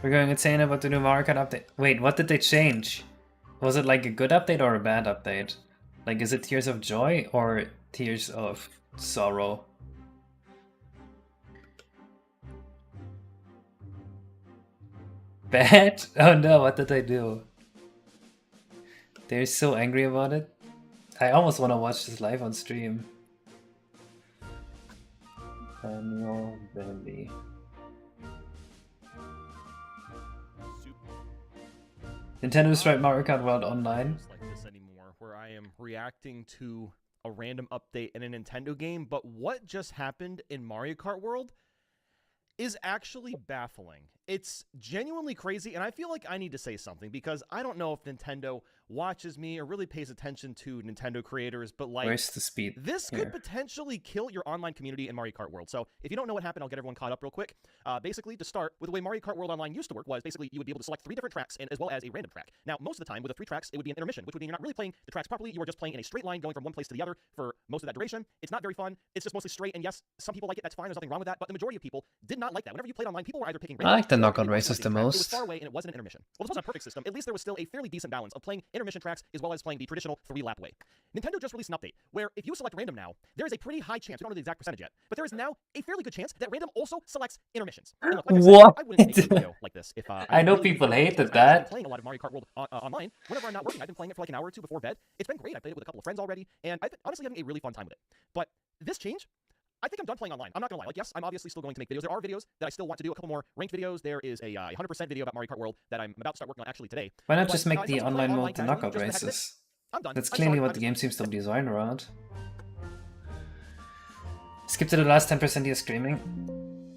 We're going insane about the new Mario Kart update. Wait, what did they change? Was it like a good update or a bad update? Like, is it Tears of Joy or Tears of Sorrow? Bad? Oh no, what did I do? They're so angry about it. I almost want to watch this live on stream. Daniel Bandy. Nintendo's right Mario Kart World Online. Like this anymore, where I am reacting to a random update in a Nintendo game, but what just happened in Mario Kart World is actually baffling. It's genuinely crazy, and I feel like I need to say something because I don't know if Nintendo watches me or really pays attention to Nintendo creators, but like, where's the speed? This could potentially kill your online community in Mario Kart World. So if you don't know what happened, I'll get everyone caught up real quick. Basically, to start, with the way Mario Kart World Online used to work was basically you would be able to select 3 different tracks and as well as a random track. Now, most of the time with the 3 tracks, it would be an intermission, which would mean you're not really playing the tracks properly. You are just playing in a straight line going from one place to the other for most of that duration. It's not very fun. It's just mostly straight. And yes, some people like it. That's fine. There's nothing wrong with that. But the majority of people did not like that. Whenever you played online, people were either picking I like the knockout races the most. It was far away and it wasn't an intermission. Well, this wasn't a perfect system. At least there was still a fairly decent balance of playing intermission tracks as well as playing the traditional 3-lap way. Nintendo just released an update where if you select random now, there is a pretty high chance, we don't know the exact percentage yet, but there is now a fairly good chance that random also selects intermissions. And look, like what? I wouldn't make a video like this if I know really people hated that. I've been playing a lot of Mario Kart World online. Whenever I'm not working, I've been playing it for like an hour or 2 before bed. It's been great. I played it with a couple of friends already, and I've been honestly having a really fun time with it. But this change, I think I'm done playing online. I'm not gonna lie. Like, yes, I'm obviously still going to make videos. There are videos that I still want to do, a couple more ranked videos. There is a 100% video about Mario Kart World that I'm about to start working on actually today. Why not just make the online mode the knockout races? I'm done. That's clearly what the game seems to be designed around. Skip to the last 10% of your screaming.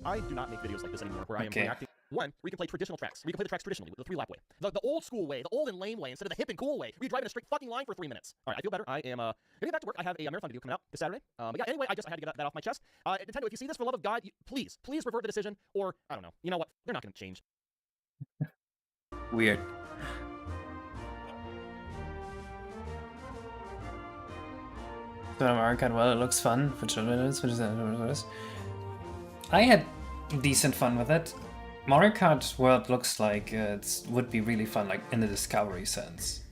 I do not make videos like this anymore where I am reacting. One, where you can play traditional tracks, where you can play the tracks traditionally, with the 3-lap way. The old school way, the old and lame way, instead of the hip and cool way, where you drive in a straight fucking line for 3 minutes. All right, I feel better. I am, gonna get back to work. I have a marathon video coming out this Saturday. But yeah, anyway, I had to get that off my chest. Nintendo, if you see this, for the love of God, please revert the decision, or, I don't know. You know what? They're not gonna change. Weird. So Mario Kart, well, it looks fun for children. I had decent fun with it. Mario Kart World looks like it would be really fun, like in the discovery sense.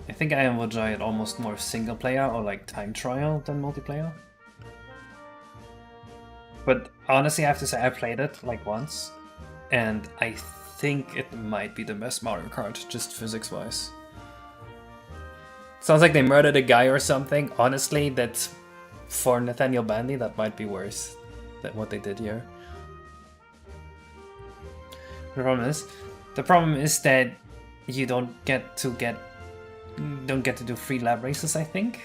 I think I would enjoy it almost more single player or like time trial than multiplayer. But honestly, I have to say I played it like once, and I think it might be the best Mario Kart, just physics-wise. Sounds like they murdered a guy or something. Honestly, that's for Nathaniel Bandy, that might be worse than what they did here. The problem is that you don't get to do free lap races, I think.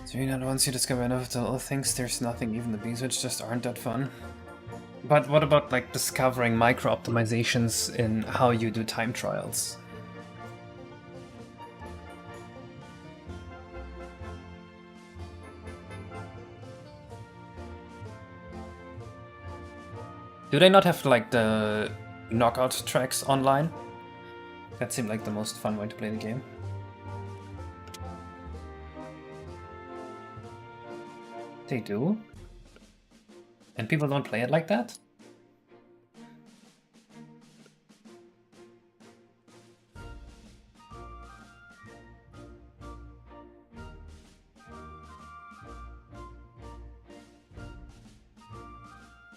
So you know, once you discover enough of the little things, there's nothing, even the bees which just aren't that fun. But what about like discovering micro optimizations in how you do time trials? Do they not have like the knockout tracks online? That seemed like the most fun way to play the game. They do? And people don't play it like that?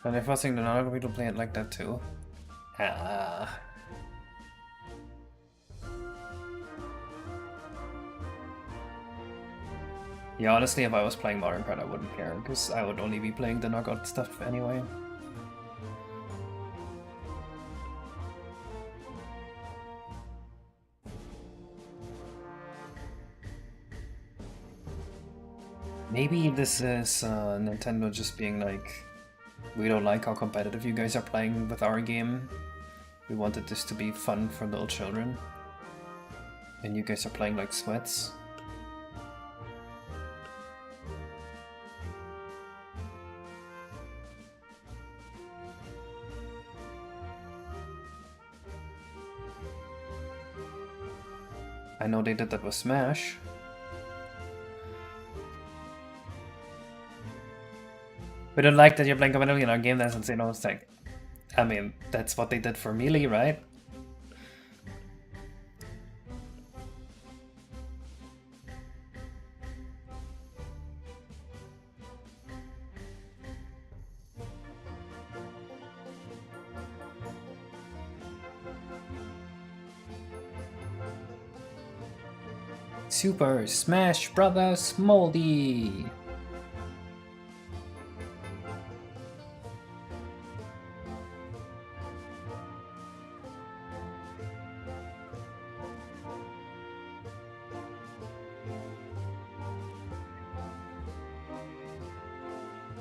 And they're forcing the non people to play it like that too. Yeah, honestly, if I was playing Mario Kart, I wouldn't care, because I would only be playing the knockout stuff anyway. Maybe this is Nintendo just being like, we don't like how competitive you guys are playing with our game. We wanted this to be fun for little children. And you guys are playing like sweats. I know they did that with Smash. We don't like that you're playing competitively in our game, that's insane. It's like, I mean, that's what they did for Melee, right? Super Smash Brothers Moldy!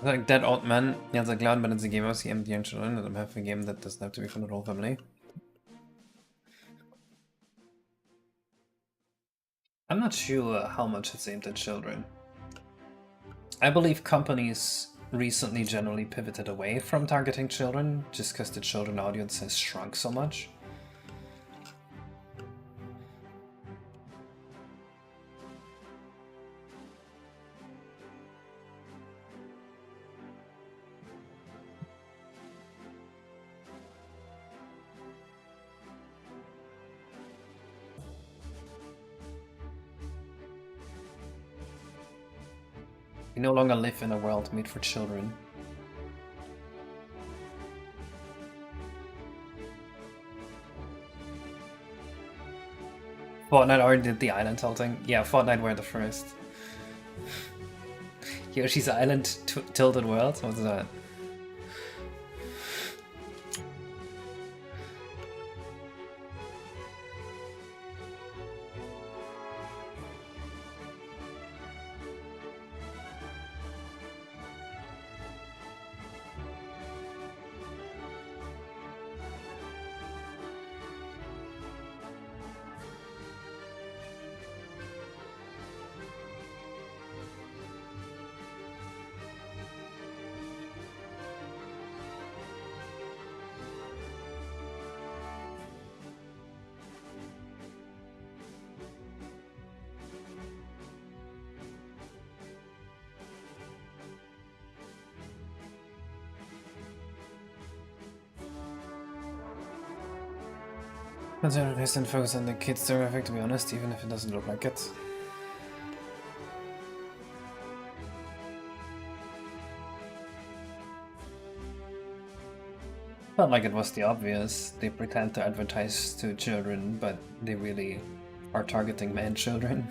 Like that old man, he has a clown, but it's a game of the empty and children, and I'm having a game that doesn't have to be for the whole family. I'm not sure how much it's aimed at children. I believe companies recently generally pivoted away from targeting children, just because the children audience has shrunk so much. We no longer live in a world made for children. Fortnite already did the island tilting. Yeah, Fortnite were the first. Yoshi's Island tilted world? What's that? Consider this and focus on the kids demographic, to be honest, even if it doesn't look like it. Not like it was the obvious. They pretend to advertise to children, but they really are targeting man children.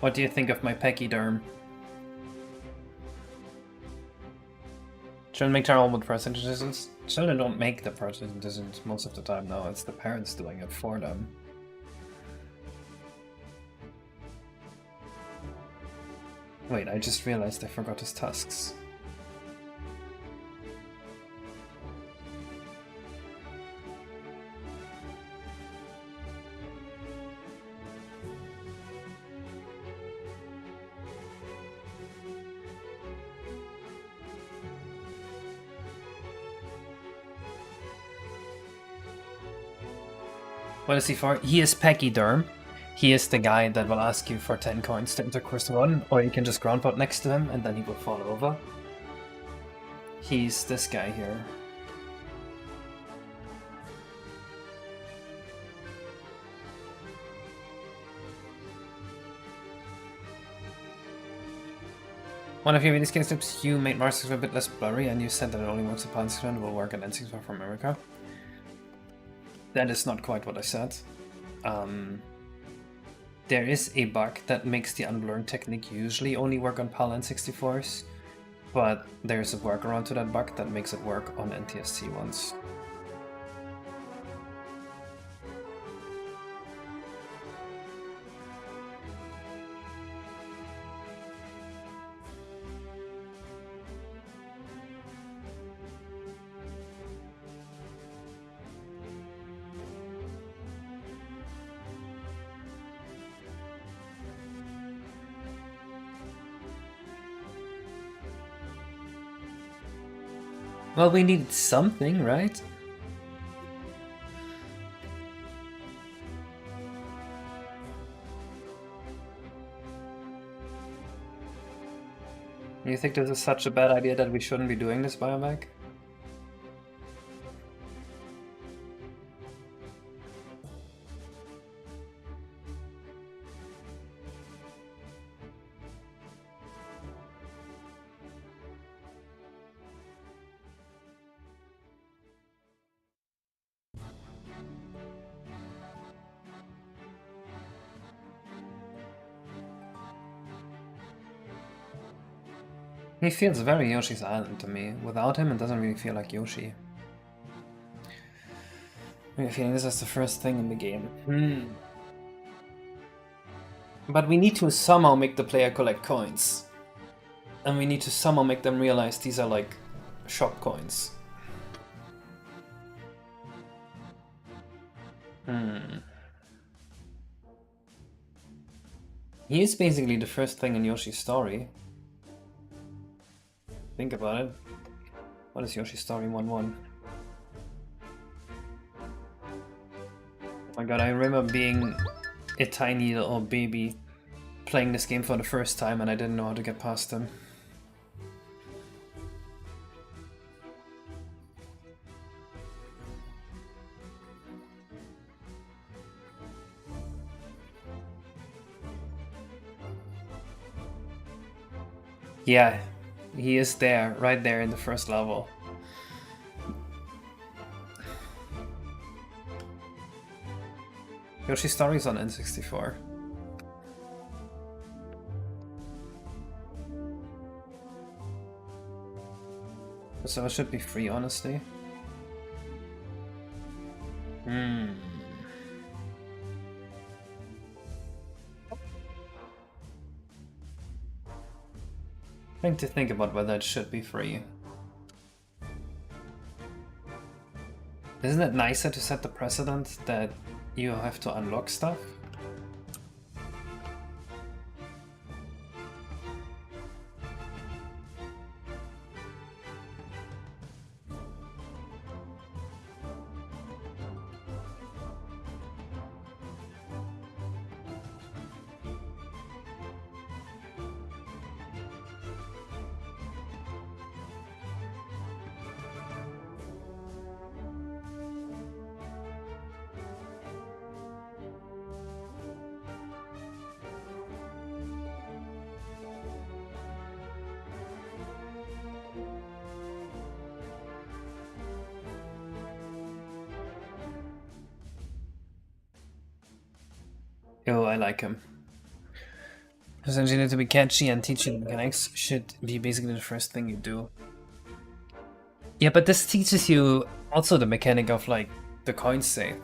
What do you think of my pachyderm? Children make terrible with press decisions. Children don't make the press decisions most of the time, no, it's the parents doing it for them. Wait, I just realized I forgot his tusks. What is he for? He is pachyderm. He is the guy that will ask you for 10 coins to enter course 1, or you can just ground pound next to him and then he will fall over. He's this guy here. One of your video skills tips, you made Mars a bit less blurry, and you said that it only works upon screen will work on N64 for America. That is not quite what I said. There is a bug that makes the unblurring technique usually only work on PAL N64s, but there's a workaround to that bug that makes it work on NTSC ones. Well, we needed something, right? You think this is such a bad idea that we shouldn't be doing this biovac? He feels very Yoshi's Island to me. Without him, it doesn't really feel like Yoshi. I have a feeling this is the first thing in the game. But we need to somehow make the player collect coins. And we need to somehow make them realize these are like shop coins. He is basically the first thing in Yoshi's story. Think about it. What is Yoshi's story 1-1? Oh my god, I remember being a tiny little baby playing this game for the first time and I didn't know how to get past him. Yeah, he is there, right there in the first level. Yoshi's Story is on N64. So it should be free, honestly. Trying to think about whether it should be free. Isn't it nicer to set the precedent that you have to unlock stuff? Oh, I like him. His engineer to be catchy and teaching mechanics should be basically the first thing you do. Yeah, but this teaches you also the mechanic of like the coin save.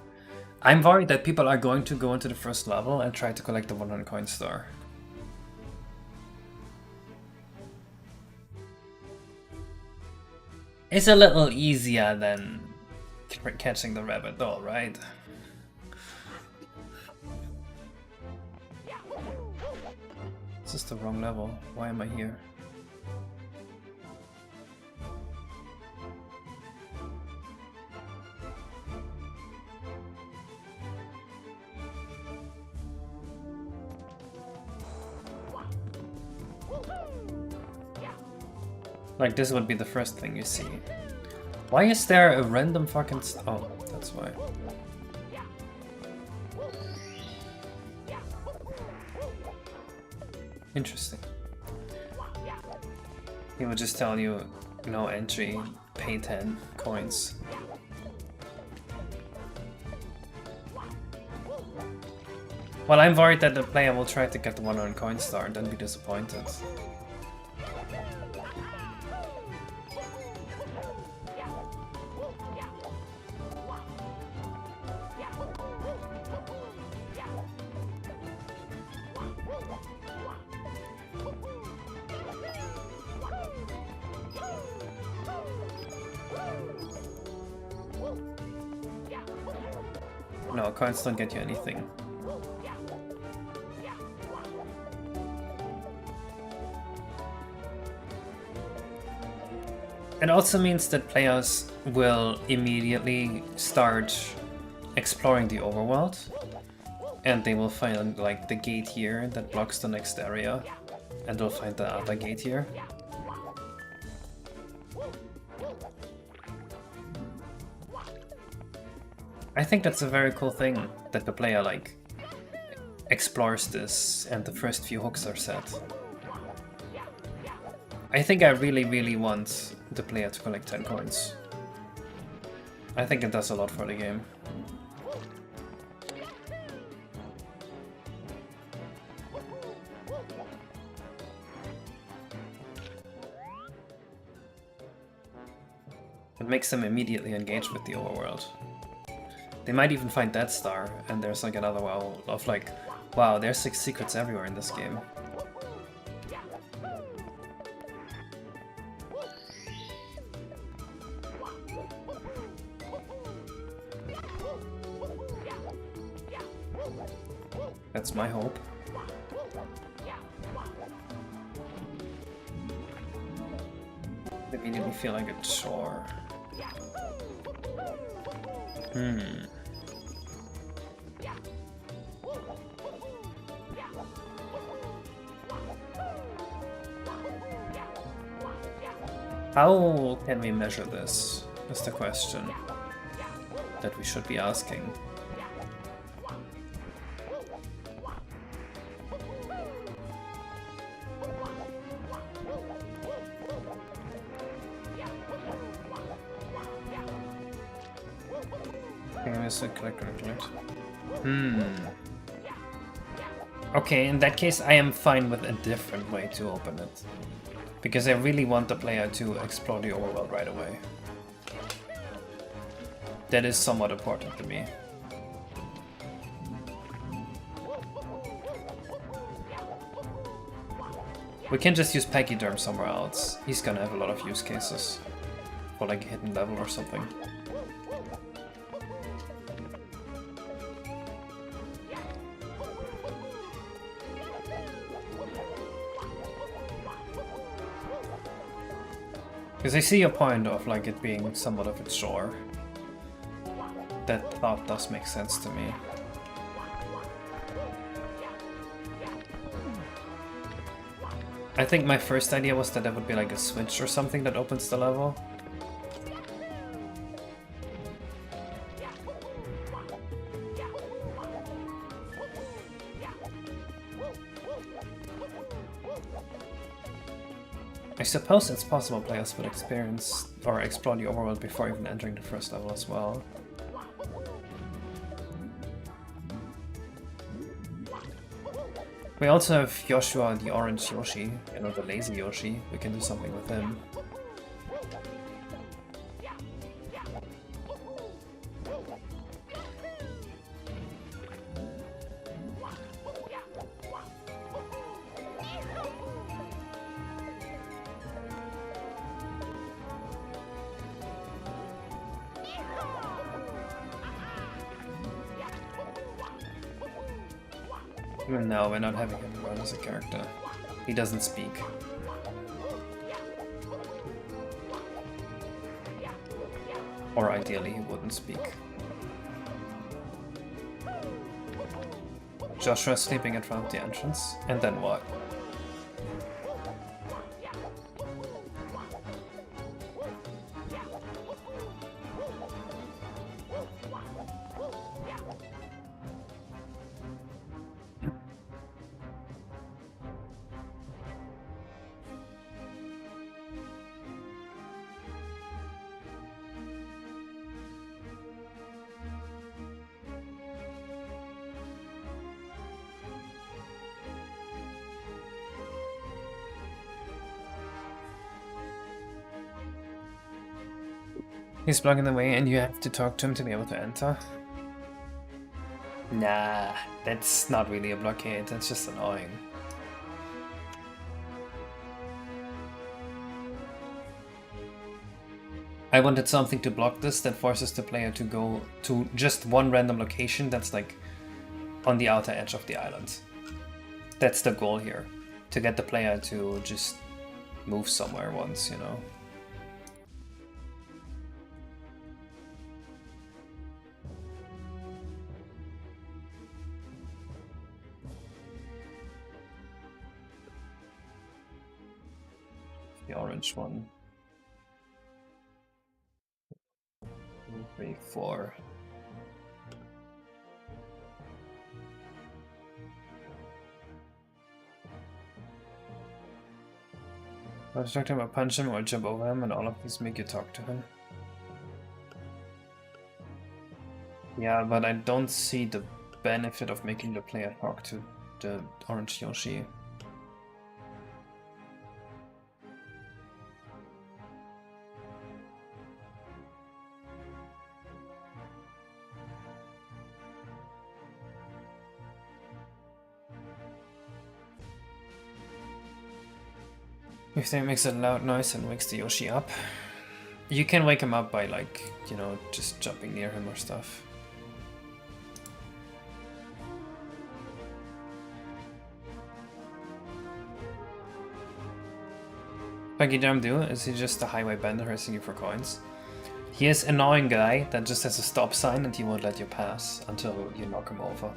I'm worried that people are going to go into the first level and try to collect the 100 coin star. It's a little easier than catching the rabbit doll, right? This is the wrong level. Why am I here? Like, this would be the first thing you see. Why is there a random fucking oh, that's why. Interesting. He would just tell you, no entry, pay 10 coins. Well, I'm worried that the player will try to get the 100 coin star and then be disappointed. No, coins don't get you anything. It also means that players will immediately start exploring the overworld, and they will find like the gate here that blocks the next area, and they'll find the other gate here. I think that's a very cool thing, that the player like explores this and the first few hooks are set. I think I really want the player to collect 10 coins. I think it does a lot for the game. It makes them immediately engage with the overworld. They might even find that star, and there's like another wow of like, wow, there's 6 secrets everywhere in this game. That's my hope. I immediately feel like a chore. How can we measure this, is the question that we should be asking. Collect. Okay, in that case I am fine with a different way to open it. Because I really want the player to explore the overworld right away. That is somewhat important to me. We can just use Pachyderm somewhere else. He's gonna have a lot of use cases. For like a hidden level or something. Because I see your point of like it being somewhat of a chore. That thought does make sense to me. I think my first idea was that there would be like a switch or something that opens the level. I suppose it's possible players would experience or explore the overworld before even entering the first level as well. We also have Joshua, the orange Yoshi, you know, the lazy Yoshi. We can do something with him. No, we're not having him run as a character. He doesn't speak. Or ideally, he wouldn't speak. Joshua sleeping in front of the entrance, and then what? He's blocking the way and you have to talk to him to be able to enter. Nah, that's not really a blockade, that's just annoying. I wanted something to block this that forces the player to go to just one random location that's like on the outer edge of the island. That's the goal here, to get the player to just move somewhere once, you know. The orange one. 2, 3, 4. I was talking about punch him or jump over him, and all of these make you talk to him. Yeah, but I don't see the benefit of making the player talk to the orange Yoshi. If they makes a loud noise and wakes the Yoshi up. You can wake him up by, like, you know, just jumping near him or stuff. Pachyderm is he just a highway bandit harassing you for coins? He is an annoying guy that just has a stop sign and he won't let you pass until you knock him over.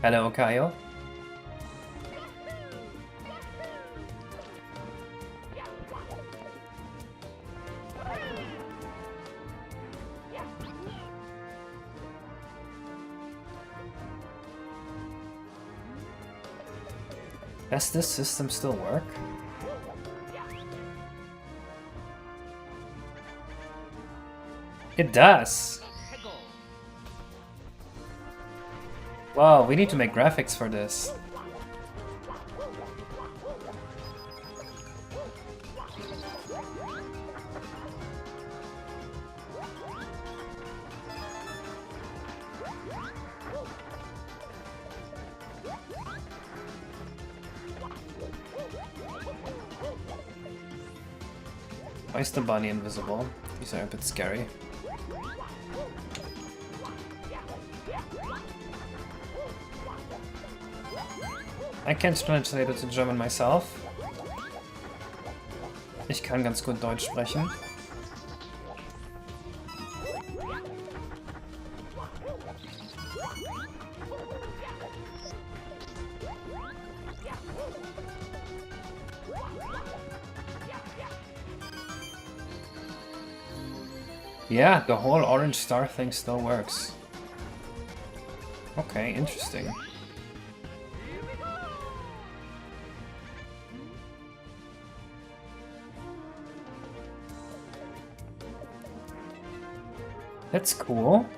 Hello, Kaio. Does this system still work? It does! Wow, we need to make graphics for this. Why is the bunny invisible? These are a bit scary. I can't translate it to German myself. Ich kann ganz gut Deutsch sprechen. Yeah, the whole orange star thing still works. Okay, interesting. That's cool.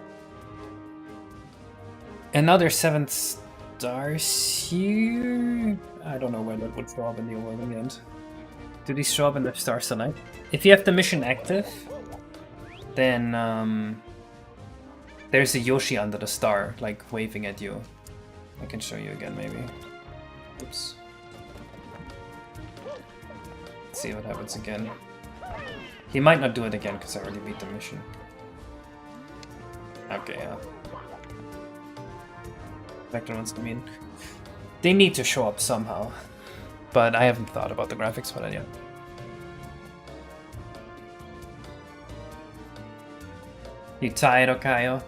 Another 7 stars here. I don't know where that would show up in the overworld in the end. Do these show up in the star select? If you have the mission active, then there's a Yoshi under the star, like waving at you. I can show you again, maybe. Oops. Let's see what happens again. He might not do it again because I already beat the mission. Okay, yeah. Vector ones, I mean, they need to show up somehow, but I haven't thought about the graphics for that yet. You tired, Okayo?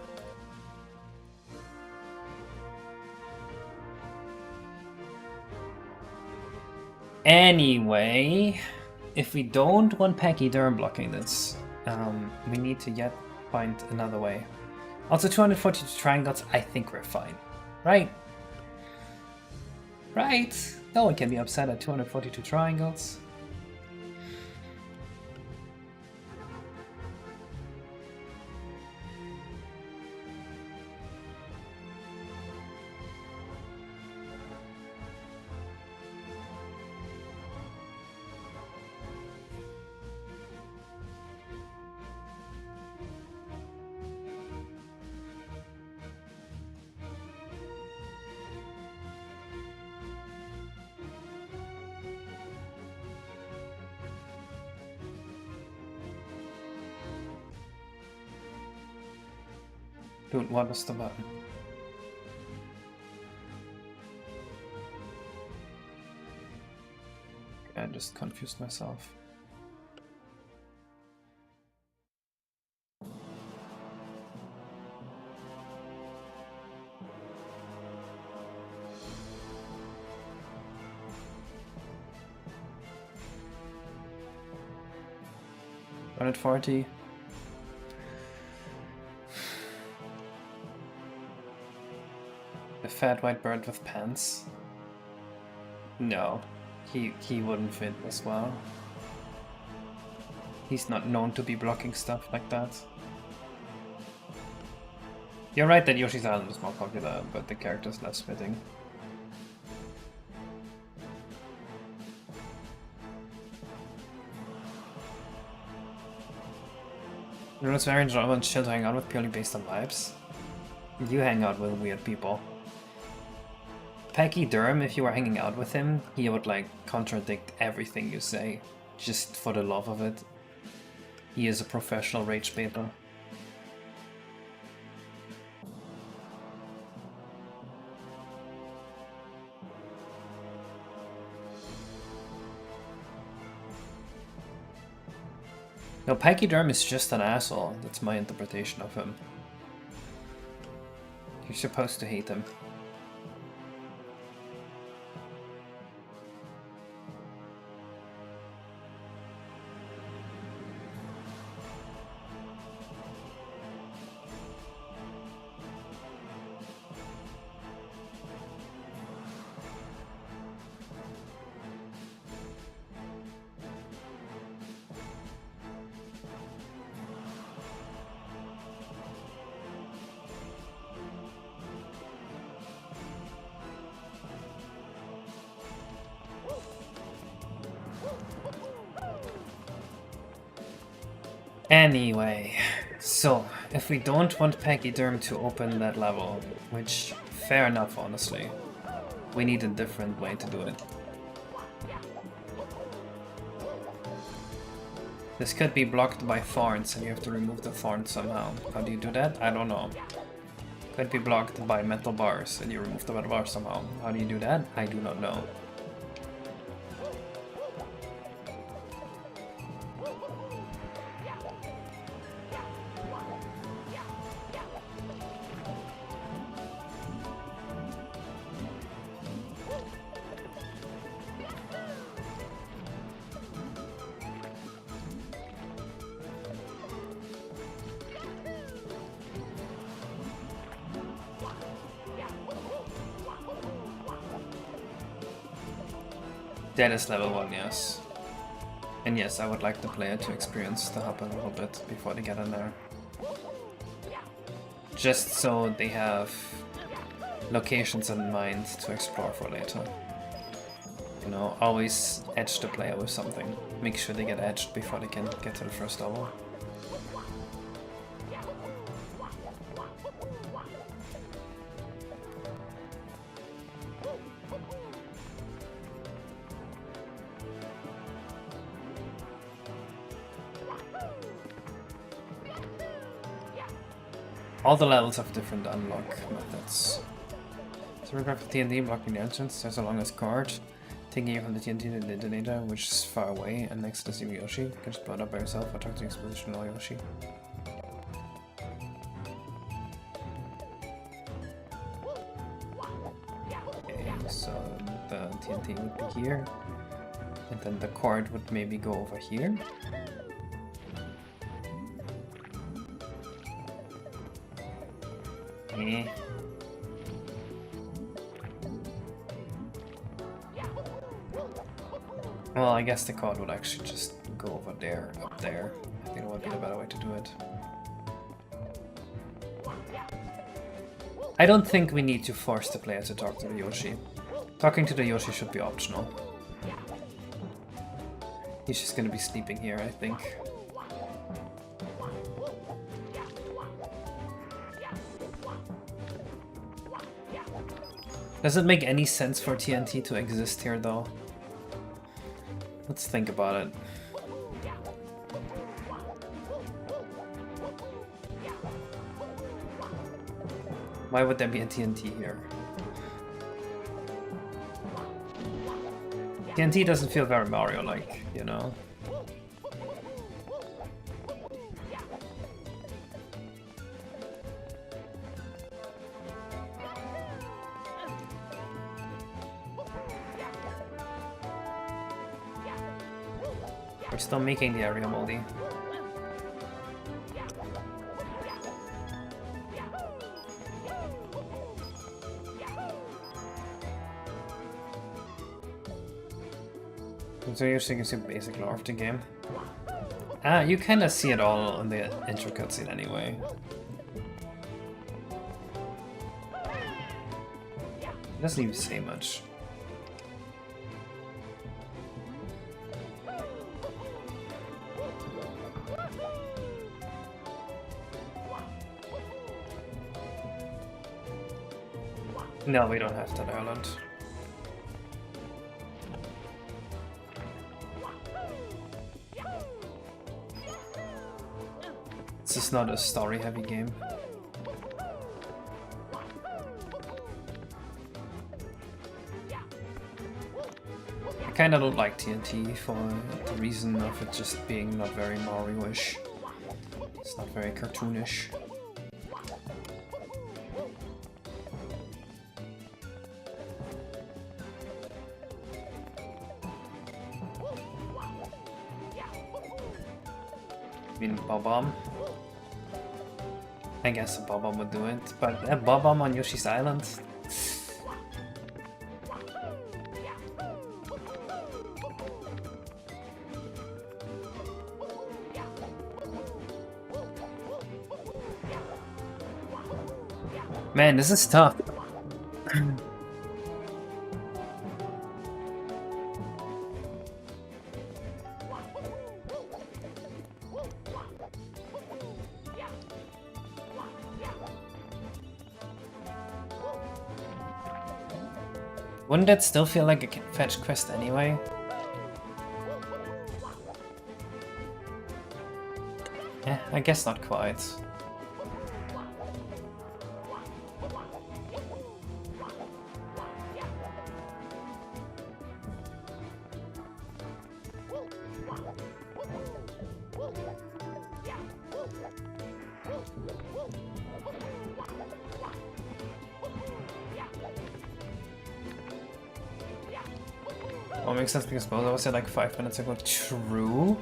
Anyway, if we don't want Pachyderm blocking this, we need to yet find another way. Also, 242 triangles, I think we're fine. Right? Right? No one can be upset at 242 triangles. Dude, what was the button? I just confused myself. At 40. The fat white bird with pants? No, he wouldn't fit as well. He's not known to be blocking stuff like that. You're right that Yoshi's Island is more popular, but the character's less fitting. You know, it's very enjoyable and chill to hang out with purely based on vibes. You hang out with weird people. Peggy Durham, if you were hanging out with him, he would like contradict everything you say, just for the love of it. He is a professional rage baiter. No, Peggy Durham is just an asshole. That's my interpretation of him. You're supposed to hate him. Anyway, so if we don't want Peggy Durham to open that level, which fair enough honestly, we need a different way to do it. This could be blocked by thorns and you have to remove the thorns somehow. How do you do that? I don't know. Could be blocked by metal bars and you remove the metal bars somehow. How do you do that? I do not know. That is level 1, yes. And yes, I would like the player to experience the hub a little bit before they get in there. Just so they have locations in mind to explore for later. You know, always edge the player with something. Make sure they get edged before they can get to the first level. All the levels have different unlock methods. So we're going for TNT blocking the entrance, there's a longest cord. Taking you from the TNT to the detonator, which is far away and next to the Yoshi. You can just blow it up by yourself or talk to exposition or Yoshi. Okay, so the TNT would be here. And then the cord would maybe go over here. Okay. Well, I guess the cord would actually just go over there, up there. I think it would be the better way to do it. I don't think we need to force the player to talk to the Yoshi. Talking to the Yoshi should be optional. He's just gonna be sleeping here, I think. Does it make any sense for TNT to exist here, though? Let's think about it. Why would there be a TNT here? TNT doesn't feel very Mario-like, you know? We're still making the area moldy. So you're seeing a basic lore of the game. Ah, you kinda see it all in the intro cutscene anyway. It doesn't even say much. No, we don't have that island. This is not a story-heavy game. I kinda don't like TNT for the reason of it just being not very Mario-ish. It's not very cartoonish. I mean, Bob-omb. I guess a Bob-omb would do it, but a Bob-omb on Yoshi's Island? Man, this is tough. Wouldn't that still feel like a fetch quest anyway? Eh, I guess not quite. Well, makes sense because both of us said like 5 minutes ago. True.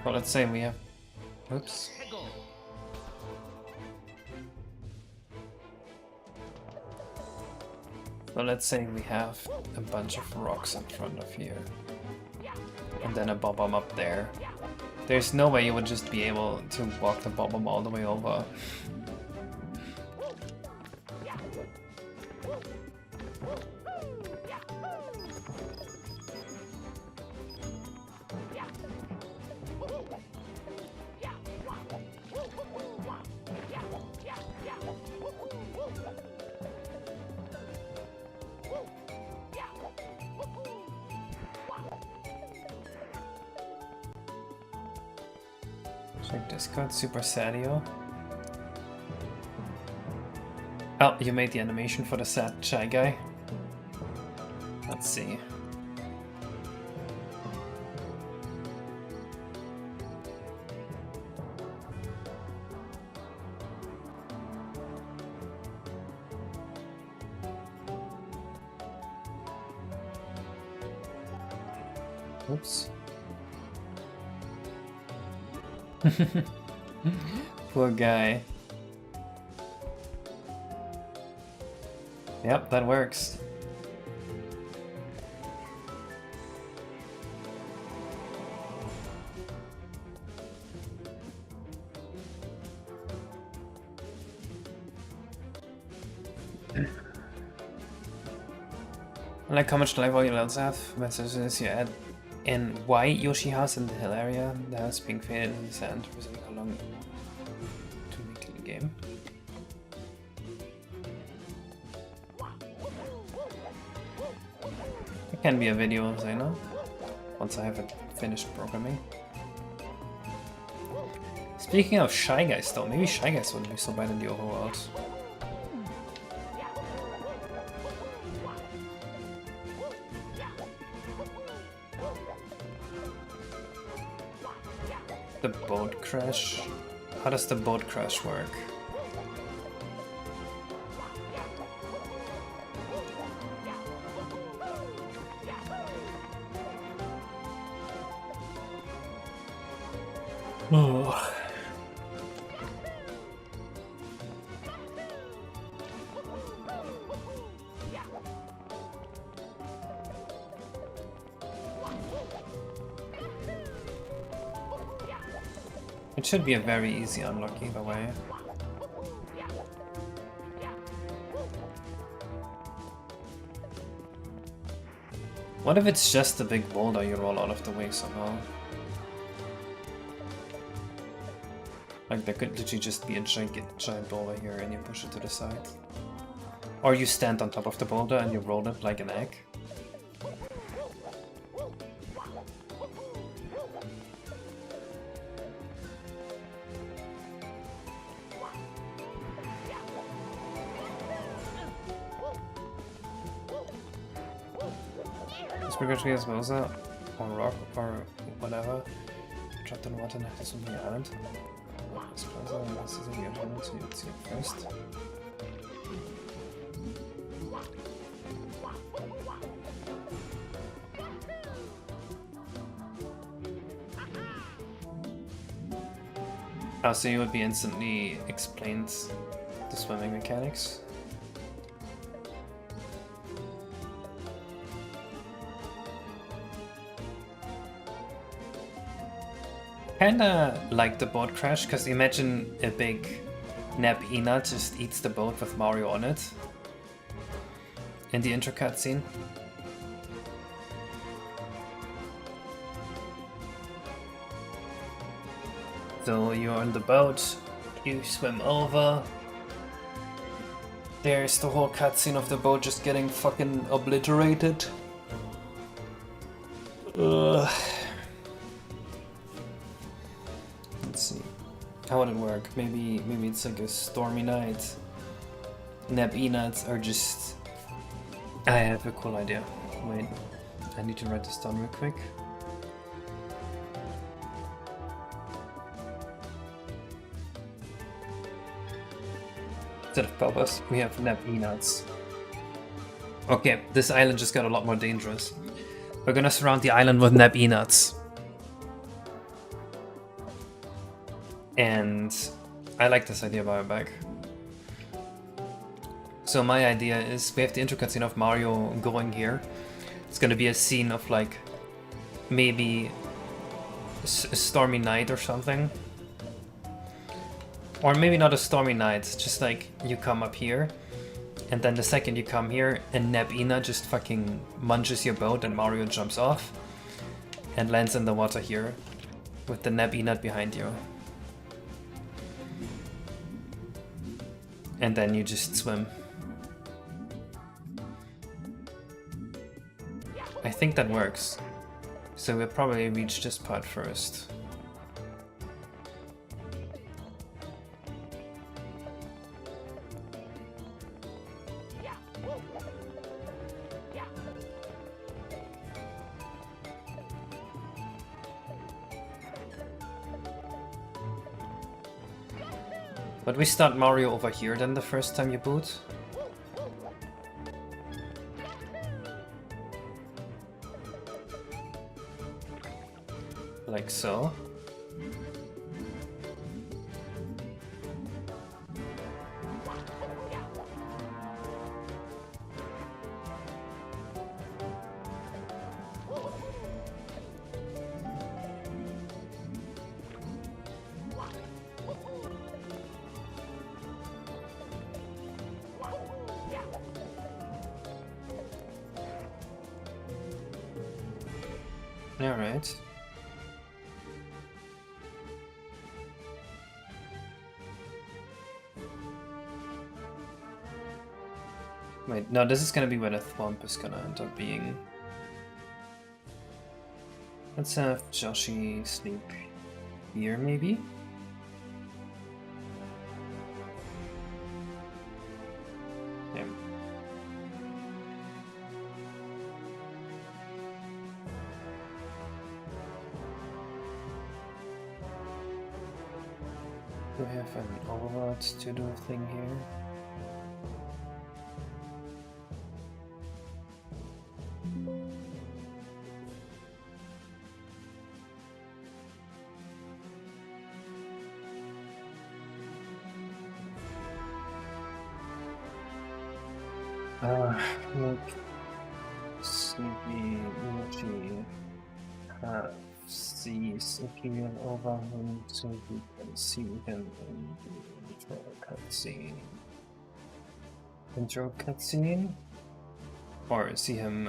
Well, let's say we have. Oops. So let's say we have a bunch of rocks in front of here. And then a Bob-omb up there. There's no way you would just be able to walk the Bob-omb all the way over. Check Discord, Super Sadio. Oh, you made the animation for the sad shy guy. Let's see. Oops. Poor guy. Yep, that works. I like how much life all your levels have, but as soon as you add in why Yoshi House in the hill area, the house being faded in the sand, representing how long to make the game. Can be a video, Zena, once I have it finished programming. Speaking of Shy Guys though, maybe Shy Guys wouldn't be so bad in the overworld. The boat crash? How does the boat crash work? Oh. It should be a very easy unlock either way. What if it's just a big boulder you roll out of the way somehow? Like there could literally just be a giant boulder here and you push it to the side. Or you stand on top of the boulder and you roll it like an egg. Spiritually as well as that, or rock, or whatever. Trapped in water next to the island. This is the opponent, so you'll see it first. Oh, so you would be instantly explained the swimming mechanics. Kinda like the boat crash, because imagine a big Neb Ina just eats the boat with Mario on it in the intro cutscene. So you're on the boat, you swim over. There's the whole cutscene of the boat just getting fucking obliterated. Ugh. Let's see. How would it work? Maybe it's like a stormy night. Neb Nuts are just... I have a cool idea. Wait, I need to write this down real quick. Instead of Pelbus, we have Neb Nuts. Okay, this island just got a lot more dangerous. We're gonna surround the island with Neb Nuts. And I like this idea, Bioback. So my idea is we have the intro cutscene of Mario going here. It's gonna be a scene of like maybe a stormy night or something. Or maybe not a stormy night, just like you come up here and then the second you come here and Neb Ina just fucking munches your boat and Mario jumps off and lands in the water here with the Neb Ina behind you. And then you just swim. I think that works. So we'll probably reach this part first. But we start Mario over here then the first time you boot. Like so. Alright. Wait, no, this is gonna be where the thwomp is gonna end up being. Let's have Joshi sleep here, maybe? Yeah. Do we have an Overworld to do thing here? Look, Sleepy Uchi have sees appear over him so we can see him in the intro cutscene. Intro cutscene? Or see him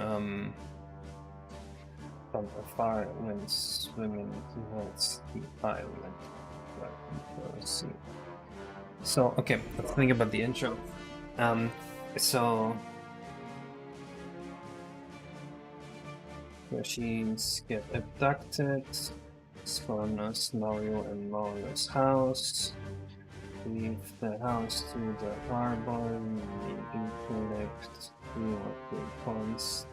from afar when swimming towards the island. Right, see. So, okay, let's think about the intro. So machines get abducted, spawn us Mario and Mario's house, leave the house to the harbor, maybe collect 2 or 3 points.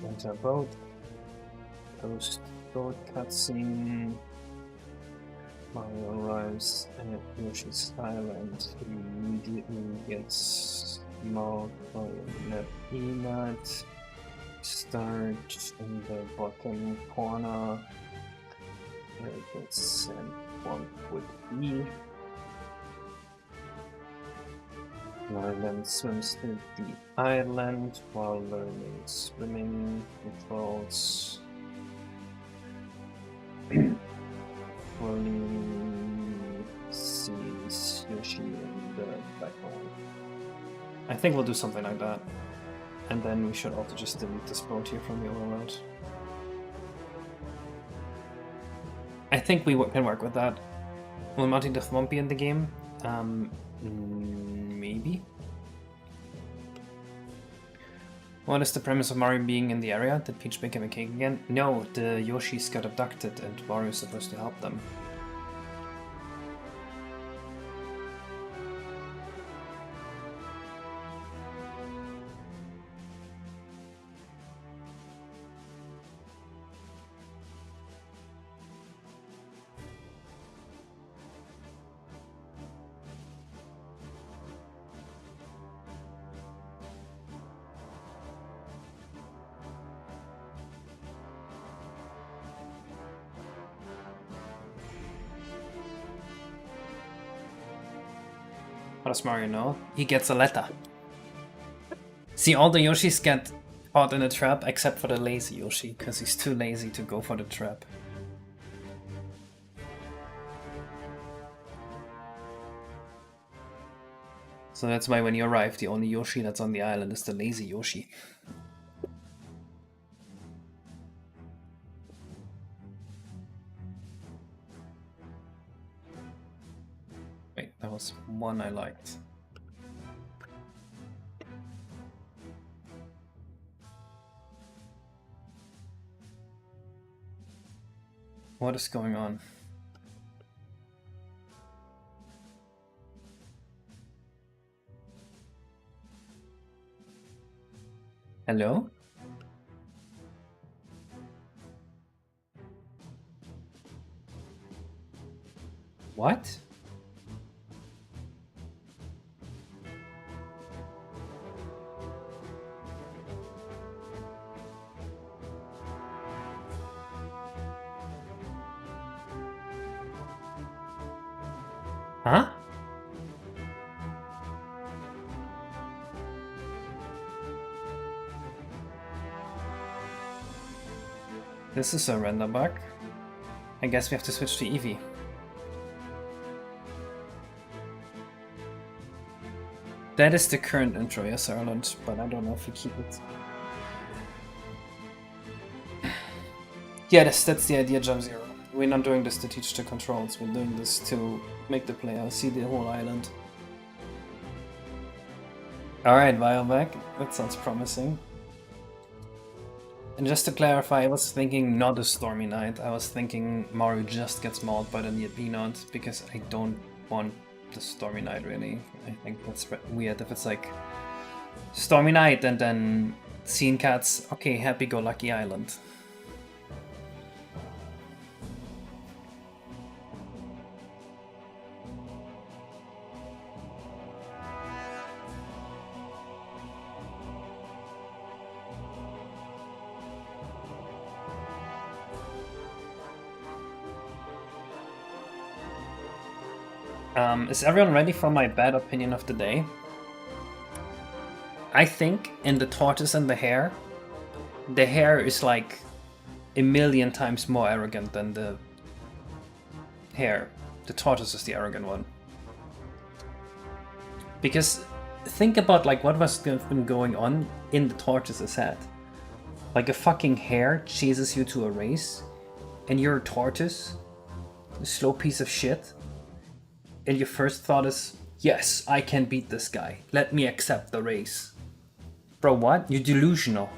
Enter boat, post boat cutscene. Mario arrives at Yoshi's Island. He immediately gets small peanut. Start in the bottom corner. Where it gets sent one would be. Marlon swims to the island while learning swimming controls. Sees Yoshi in the background. I think we'll do something like that. And then we should also just delete this boat here from the overworld. I think we can work with that. Will Monty the Thwomp be in the game? Maybe. What is the premise of Mario being in the area? Did Peach bake him a cake again? No, the Yoshis got abducted and Mario's supposed to help them. How does Mario know? He gets a letter. See, all the Yoshis get caught in a trap except for the lazy Yoshi, because he's too lazy to go for the trap. So that's why when you arrive, the only Yoshi that's on the island is the lazy Yoshi. Wait, that was one I liked. What is going on? Hello? What? Huh? This is a render bug. I guess we have to switch to Eevee. That is the current intro, yes, Ireland, but I don't know if we keep it. Yeah, that's the idea, Jump Zero. We're not doing this to teach the controls, we're doing this to make the player see the whole island. Alright, Vileback, that sounds promising. And just to clarify, I was thinking not a stormy night. I was thinking Mario just gets mauled by the Neopinot because I don't want the stormy night really. I think that's weird if it's like stormy night and then scene cats. Okay, happy-go-lucky island. Is everyone ready for my bad opinion of the day? I think in the tortoise and the hare is like a million times more arrogant than the hare. The tortoise is the arrogant one. Because think about like what must have been going on in the tortoise's head. Like a fucking hare chases you to a race, and you're a tortoise, a slow piece of shit, and your first thought is, yes, I can beat this guy. Let me accept the race. Bro, what? You're delusional.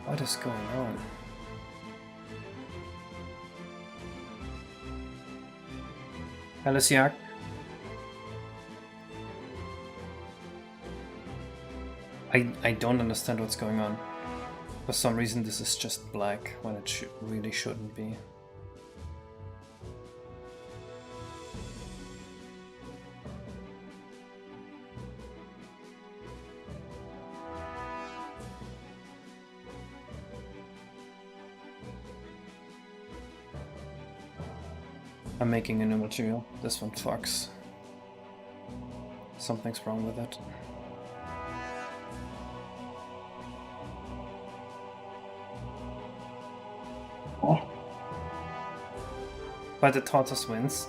What is going on? Hello, Siak. I don't understand what's going on. For some reason this is just black when it really shouldn't be. I'm making a new material. This one fucks. Something's wrong with it. Oh. But the tortoise wins.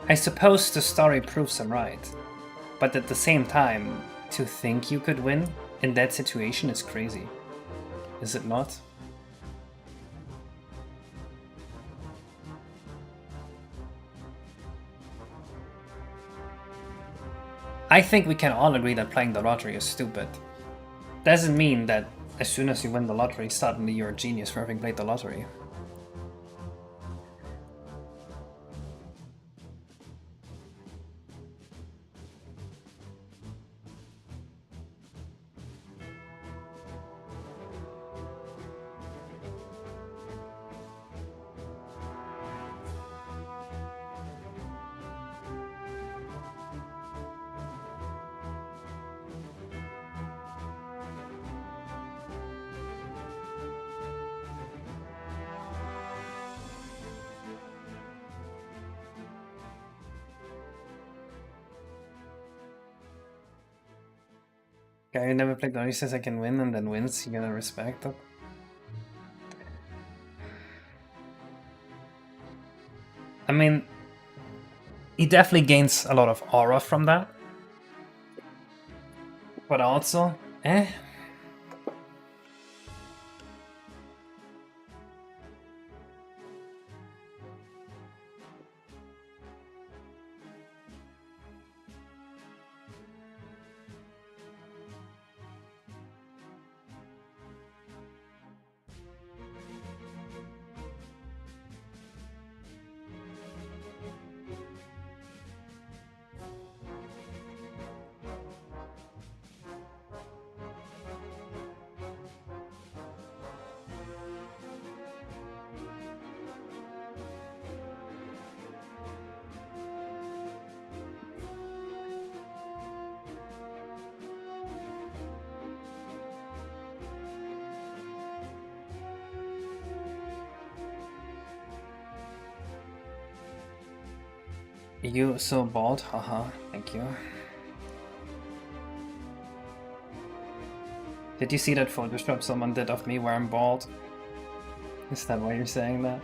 I suppose the story proves I'm right. But at the same time, to think you could win in that situation is crazy. Is it not? I think we can all agree that playing the lottery is stupid. Doesn't mean that as soon as you win the lottery, suddenly you're a genius for having played the lottery. Guy who never played lottery says I can win and then wins, you gotta respect it. I mean, he definitely gains a lot of aura from that. But also, you so bald, haha, thank you. Did you see that Photoshop someone did of me where I'm bald? Is that why you're saying that?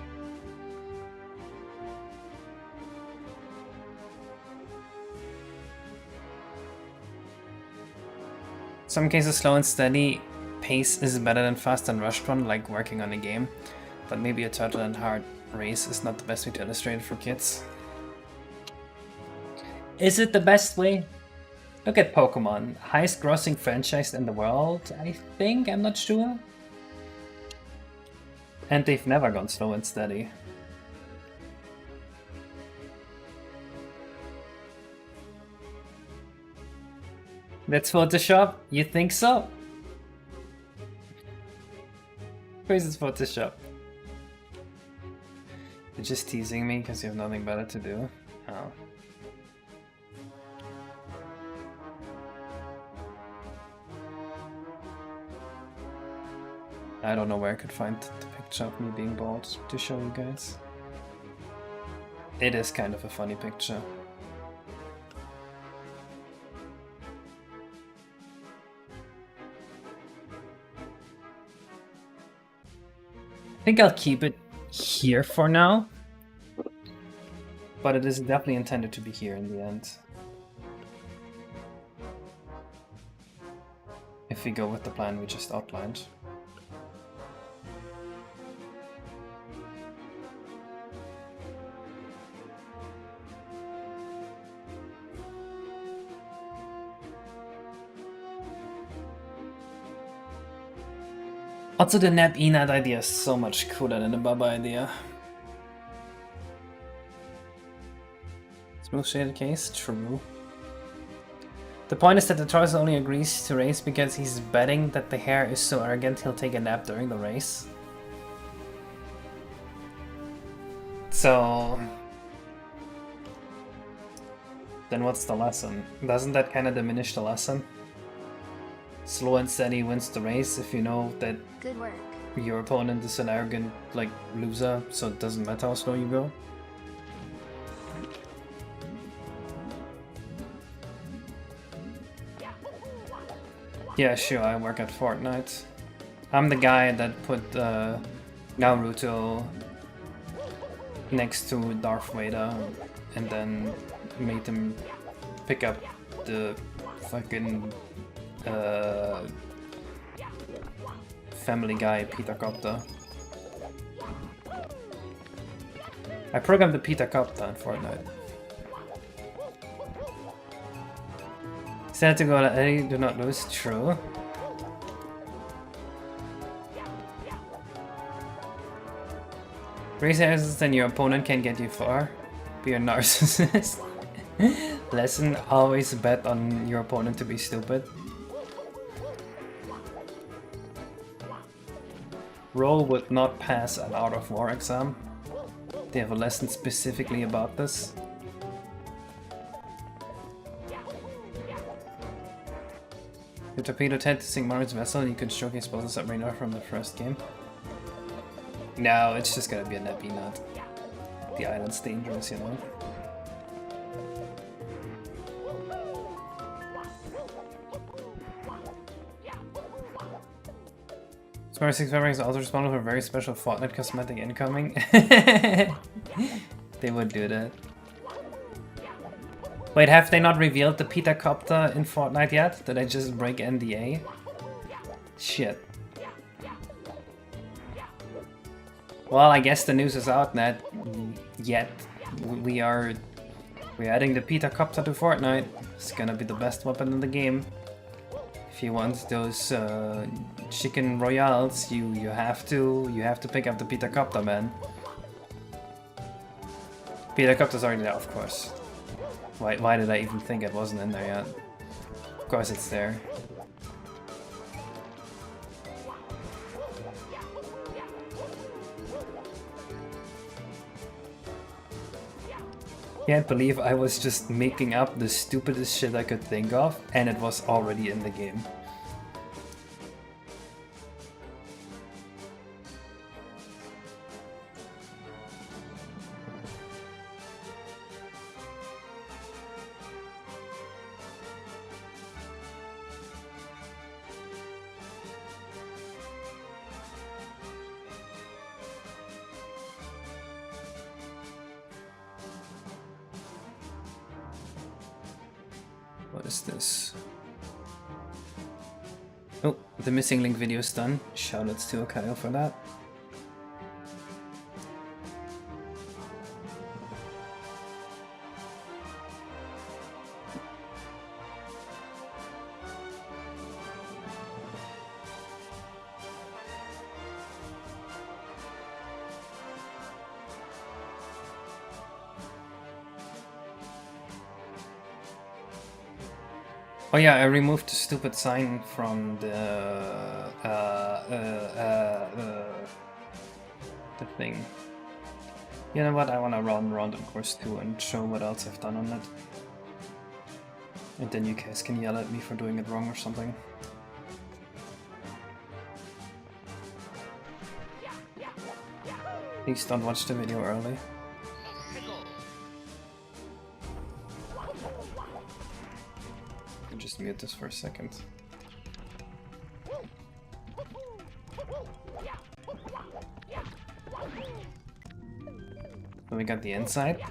Some cases slow and steady pace is better than fast and rushed one, like working on a game. But maybe a turtle and hard race is not the best way to illustrate it for kids. Is it the best way? Look at Pokemon, highest grossing franchise in the world, I think, I'm not sure. And they've never gone slow and steady. That's Photoshop? You think so? Where's this Photoshop? You're just teasing me because you have nothing better to do? Oh. I don't know where I could find the picture of me being bald to show you guys. It is kind of a funny picture. I think I'll keep it here for now, but it is definitely intended to be here in the end. If we go with the plan we just outlined. Also, the Nap Enad idea is so much cooler than the Baba idea. Smooth shaded case? True. The point is that the Taurus only agrees to race because he's betting that the hare is so arrogant he'll take a nap during the race. So... then what's the lesson? Doesn't that kind of diminish the lesson? Slow and steady wins the race if you know that good work. Your opponent is an arrogant, like, loser, so it doesn't matter how slow you go. Yeah, sure, I work at Fortnite. I'm the guy that put Naruto next to Darth Vader and then made him pick up the fucking Family Guy Peter Copter. I programmed the Peter Copter in Fortnite. Said to go to Eddie, do not lose. True. Race houses, then your opponent can get you far. Be a narcissist. Lesson, always bet on your opponent to be stupid. Roll would not pass an Art of War exam. They have a lesson specifically about this. Your torpedo tend to sink Mario's vessel, you could showcase both the submariner from the first game. No, it's just gonna be a Neppy nut. The island's dangerous, you know. Smart 6 Fabric is also responsible for a very special Fortnite cosmetic incoming. They would do that. Wait, have they not revealed the Peter Copter in Fortnite yet? Did I just break NDA? Shit. Well, I guess the news is out that yet we're adding the Peter Copter to Fortnite. It's gonna be the best weapon in the game. If you want those chicken royales, you have to pick up the Peter Copter, man. Peter Copter's already there, of course. Why did I even think it wasn't in there yet? Of course it's there. Can't believe I was just making up the stupidest shit I could think of, and it was already in the game. What is this? Oh, the missing link video is done. Shoutouts to Okayo for that. Oh yeah, I removed the stupid sign from the thing. You know what? I wanna run around on course 2 and show what else I've done on it. And then you guys can yell at me for doing it wrong or something. Please don't watch the video early. Just mute this for a second. So we got the inside.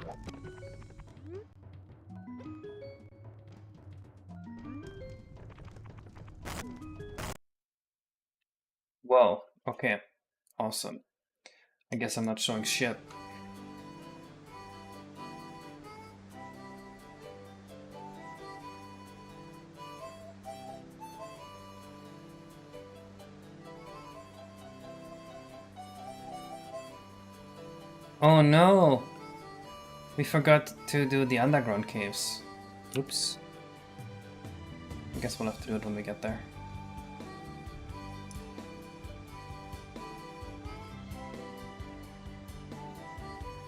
Whoa, okay. Awesome. I guess I'm not showing shit. Oh no! We forgot to do the underground caves. Oops. I guess we'll have to do it when we get there.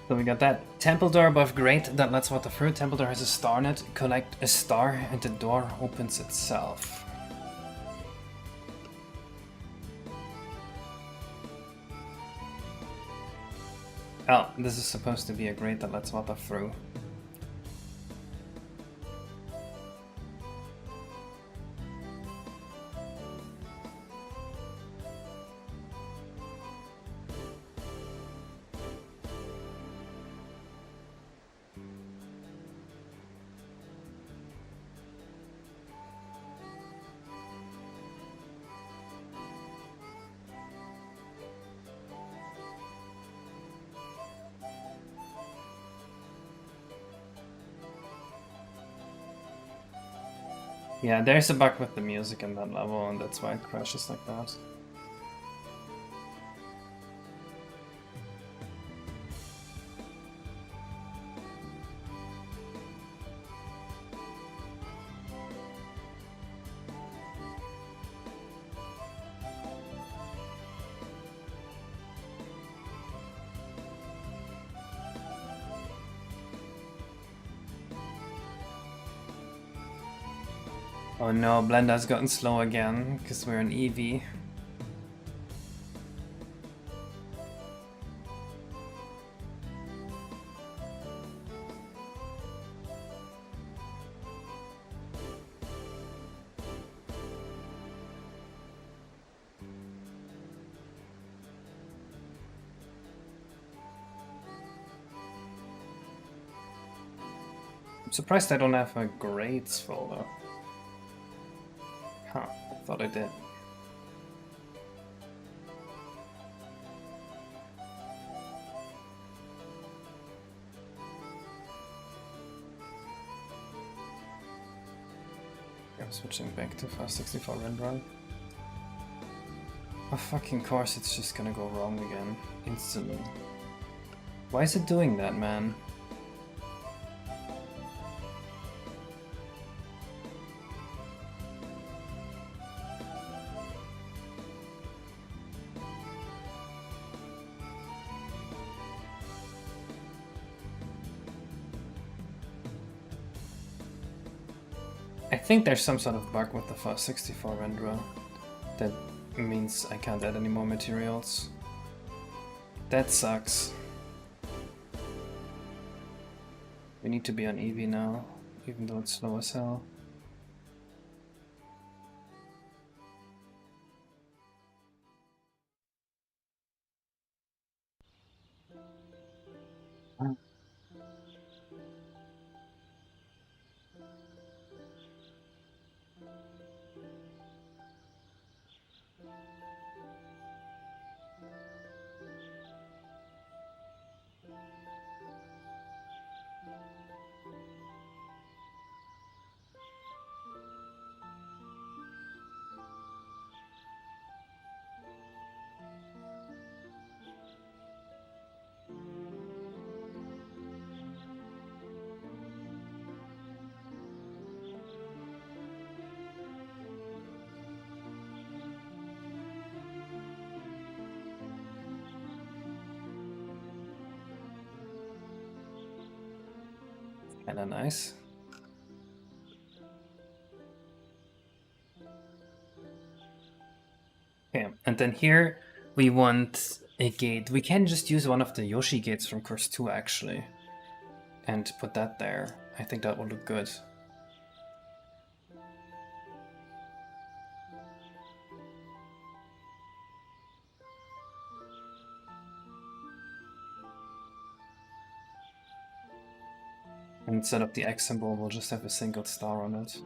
So we got that. Temple door above grate that lets water through. Temple door has a star in it. Collect a star and the door opens itself. Oh, this is supposed to be a grate that lets water through. Yeah, there's a bug with the music in that level, and that's why it crashes like that. Oh no, Blender's gotten slow again, because we're an EV. I'm surprised I don't have a grades folder. Huh, I thought I did. I'm switching back to 564 run. Of fucking course it's just gonna go wrong again, instantly. Why is it doing that, man? I think there's some sort of bug with the 564 renderer that means I can't add any more materials. That sucks. We need to be on Eevee now, even though it's slow as hell. Kinda nice. Okay, and then here we want a gate. We can just use one of the Yoshi gates from Course 2 actually, and put that there. I think that will look good. And instead of the X symbol, we'll just have a single star on it.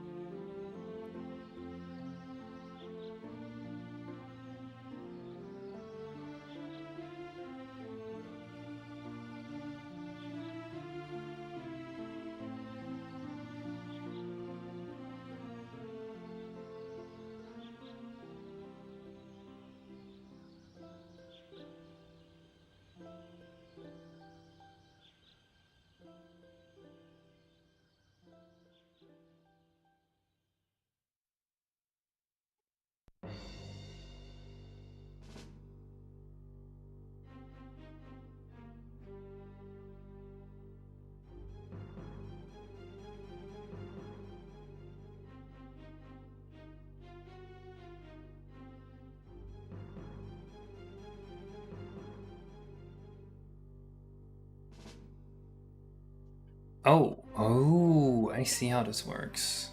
Oh, I see how this works.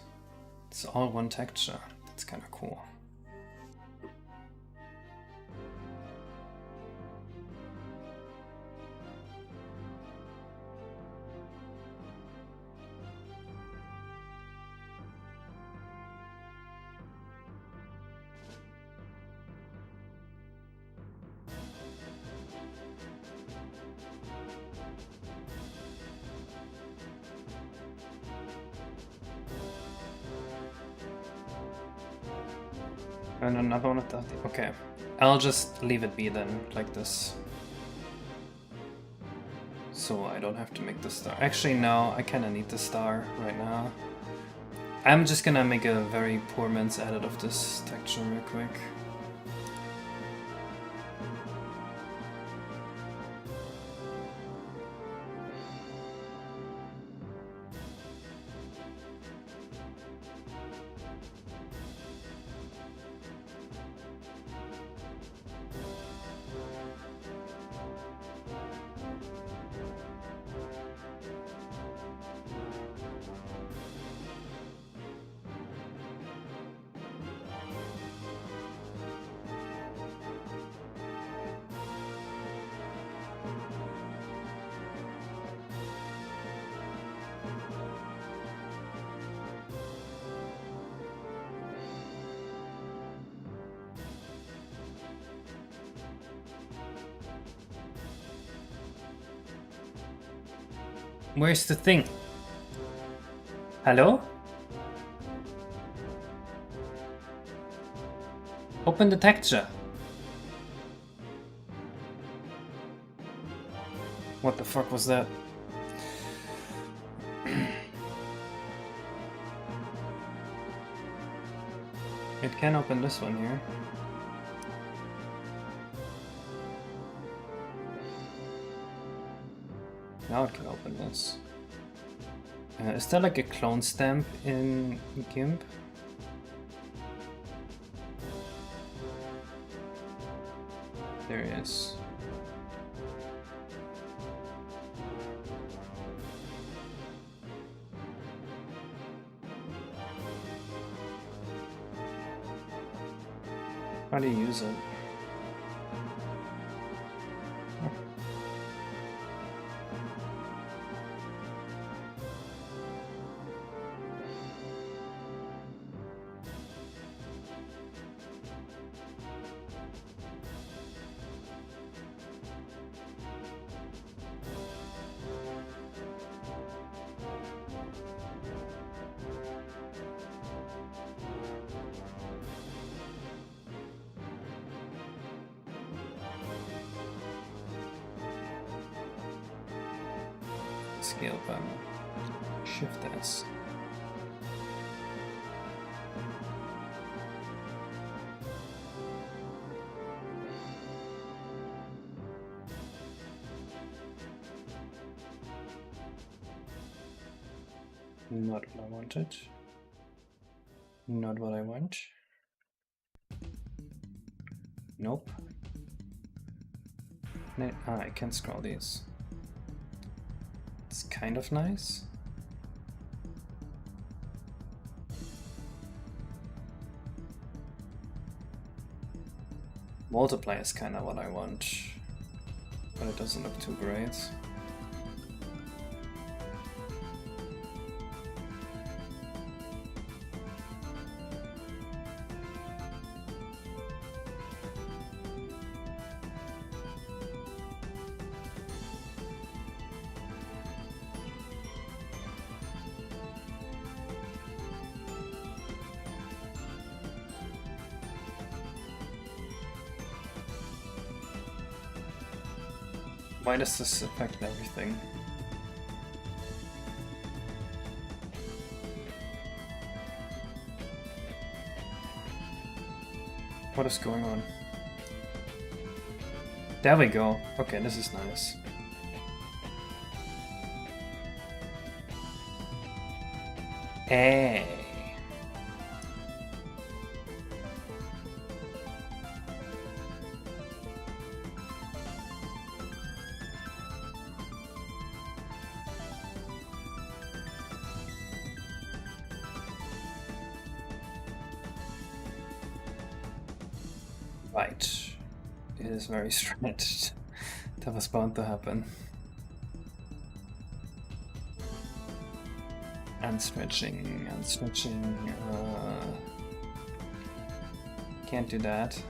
It's all one texture. That's kind of cool. And another one of that. Okay, I'll just leave it be then, like this. So I don't have to make the star. Actually, no, I kind of need the star right now. I'm just gonna make a very poor man's edit of this texture real quick. Where's the thing? Hello? Open the texture. What the fuck was that? It can open this one here. Now it can open this. Is there like a clone stamp in GIMP? There he is. How do you use it? Scale button. Shift S. Not what I wanted. Not what I want. Nope. I can scroll these. It's kind of nice. Multiplayer is kind of what I want, but it doesn't look too great. Why does this affect everything? What is going on? There we go. Okay, this is nice. Hey. Right. It is very stretched. That was bound to happen. And stretching, and stretching. Can't do that.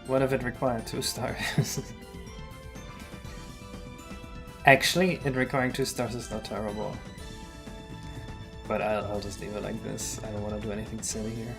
What if it required 2 stars? Actually, it requiring 2 stars is not terrible. But I'll just leave it like this. I don't want to do anything silly here.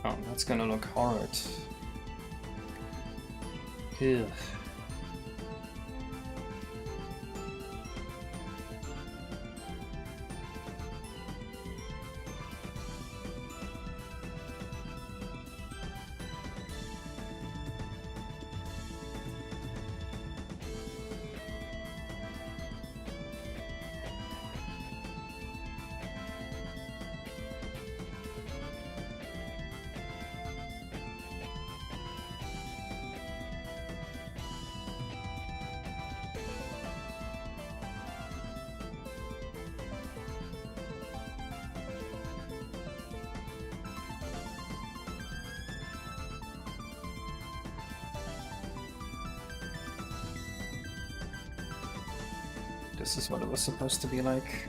Oh, that's gonna look horrid. Ugh. This is what it was supposed to be like.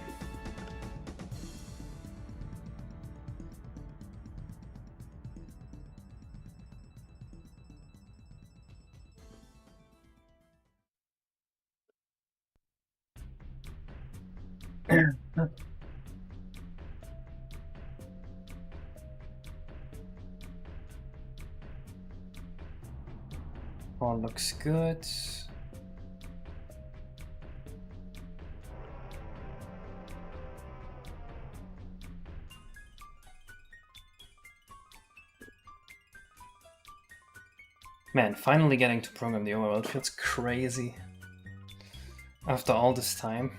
All looks good. Man, finally getting to program the overworld feels crazy. After all this time.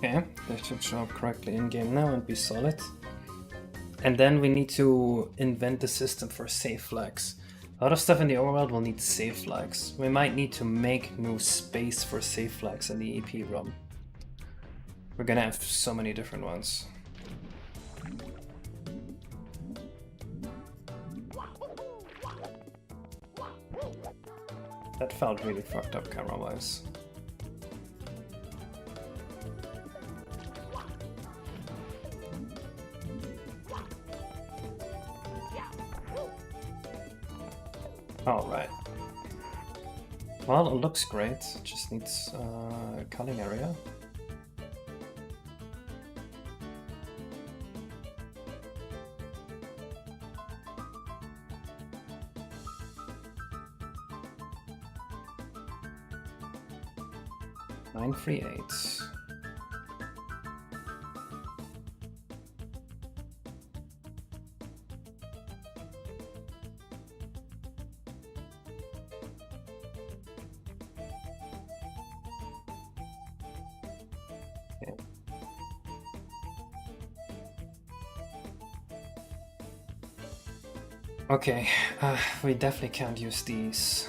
Okay, they should show up correctly in game now and be solid. And then we need to invent a system for save flags. A lot of stuff in the overworld will need save flags. We might need to make new space for save flags in the EP ROM. We're gonna have so many different ones. That felt really fucked up camera-wise. Alright. Well, it looks great. It just needs a culling area. Nine free eights. Okay, we definitely can't use these.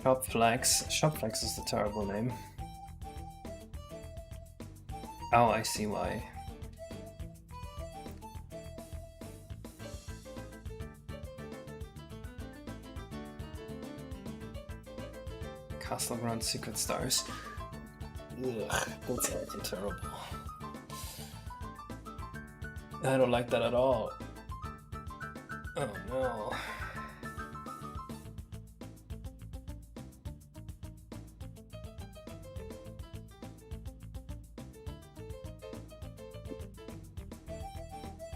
Shop Flags is a terrible name. Oh, I see why. Castle Ground Secret Stars. Ugh, that's actually terrible. I don't like that at all. Oh no.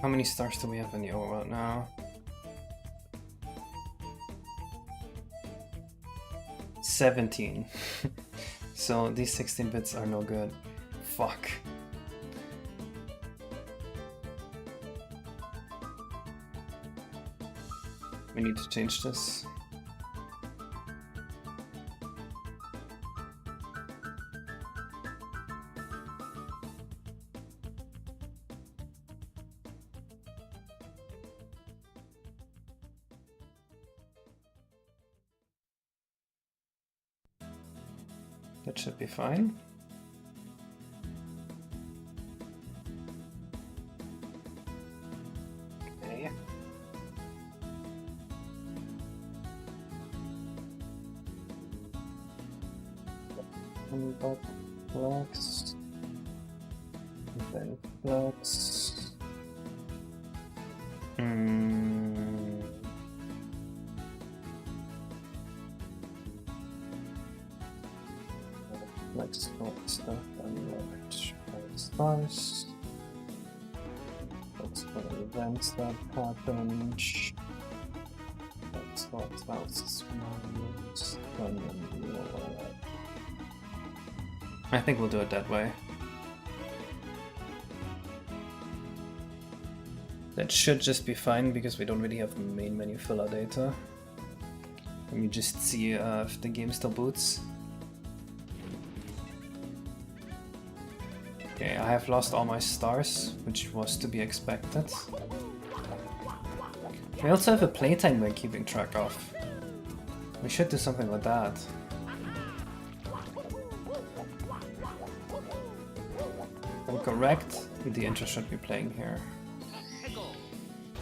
How many stars do we have in the overworld now? 17. So these 16 bits are no good. Fuck. We need to change this. That should be fine. Okay. Flux. Then flux. Like stuff unlocked by stars. That's for the events that happened. That's what else. I think we'll do it that way. That should just be fine because we don't really have main menu filler data. Let me just see if the game still boots. Okay, I have lost all my stars, which was to be expected. We also have a playtime we're keeping track of. We should do something with that. I'm correct, the intro should be playing here.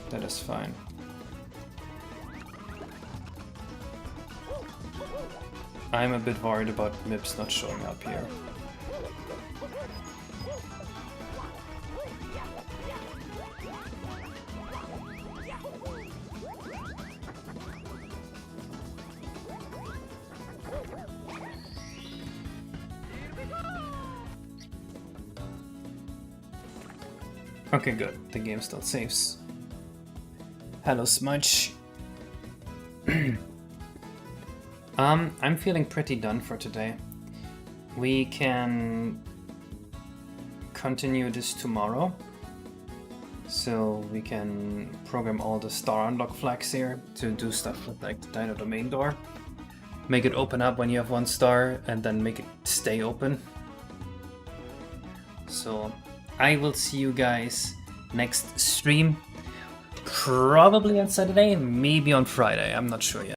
That is fine. I'm a bit worried about MIPS not showing up here. Okay, good. The game still saves. Hello, Smudge. I'm feeling pretty done for today. We can continue this tomorrow. So we can program all the star unlock flags here to do stuff with like the Dino Domain door. Make it open up when you have 1 star and then make it stay open. So I will see you guys next stream. Probably on Saturday, maybe on Friday, I'm not sure yet.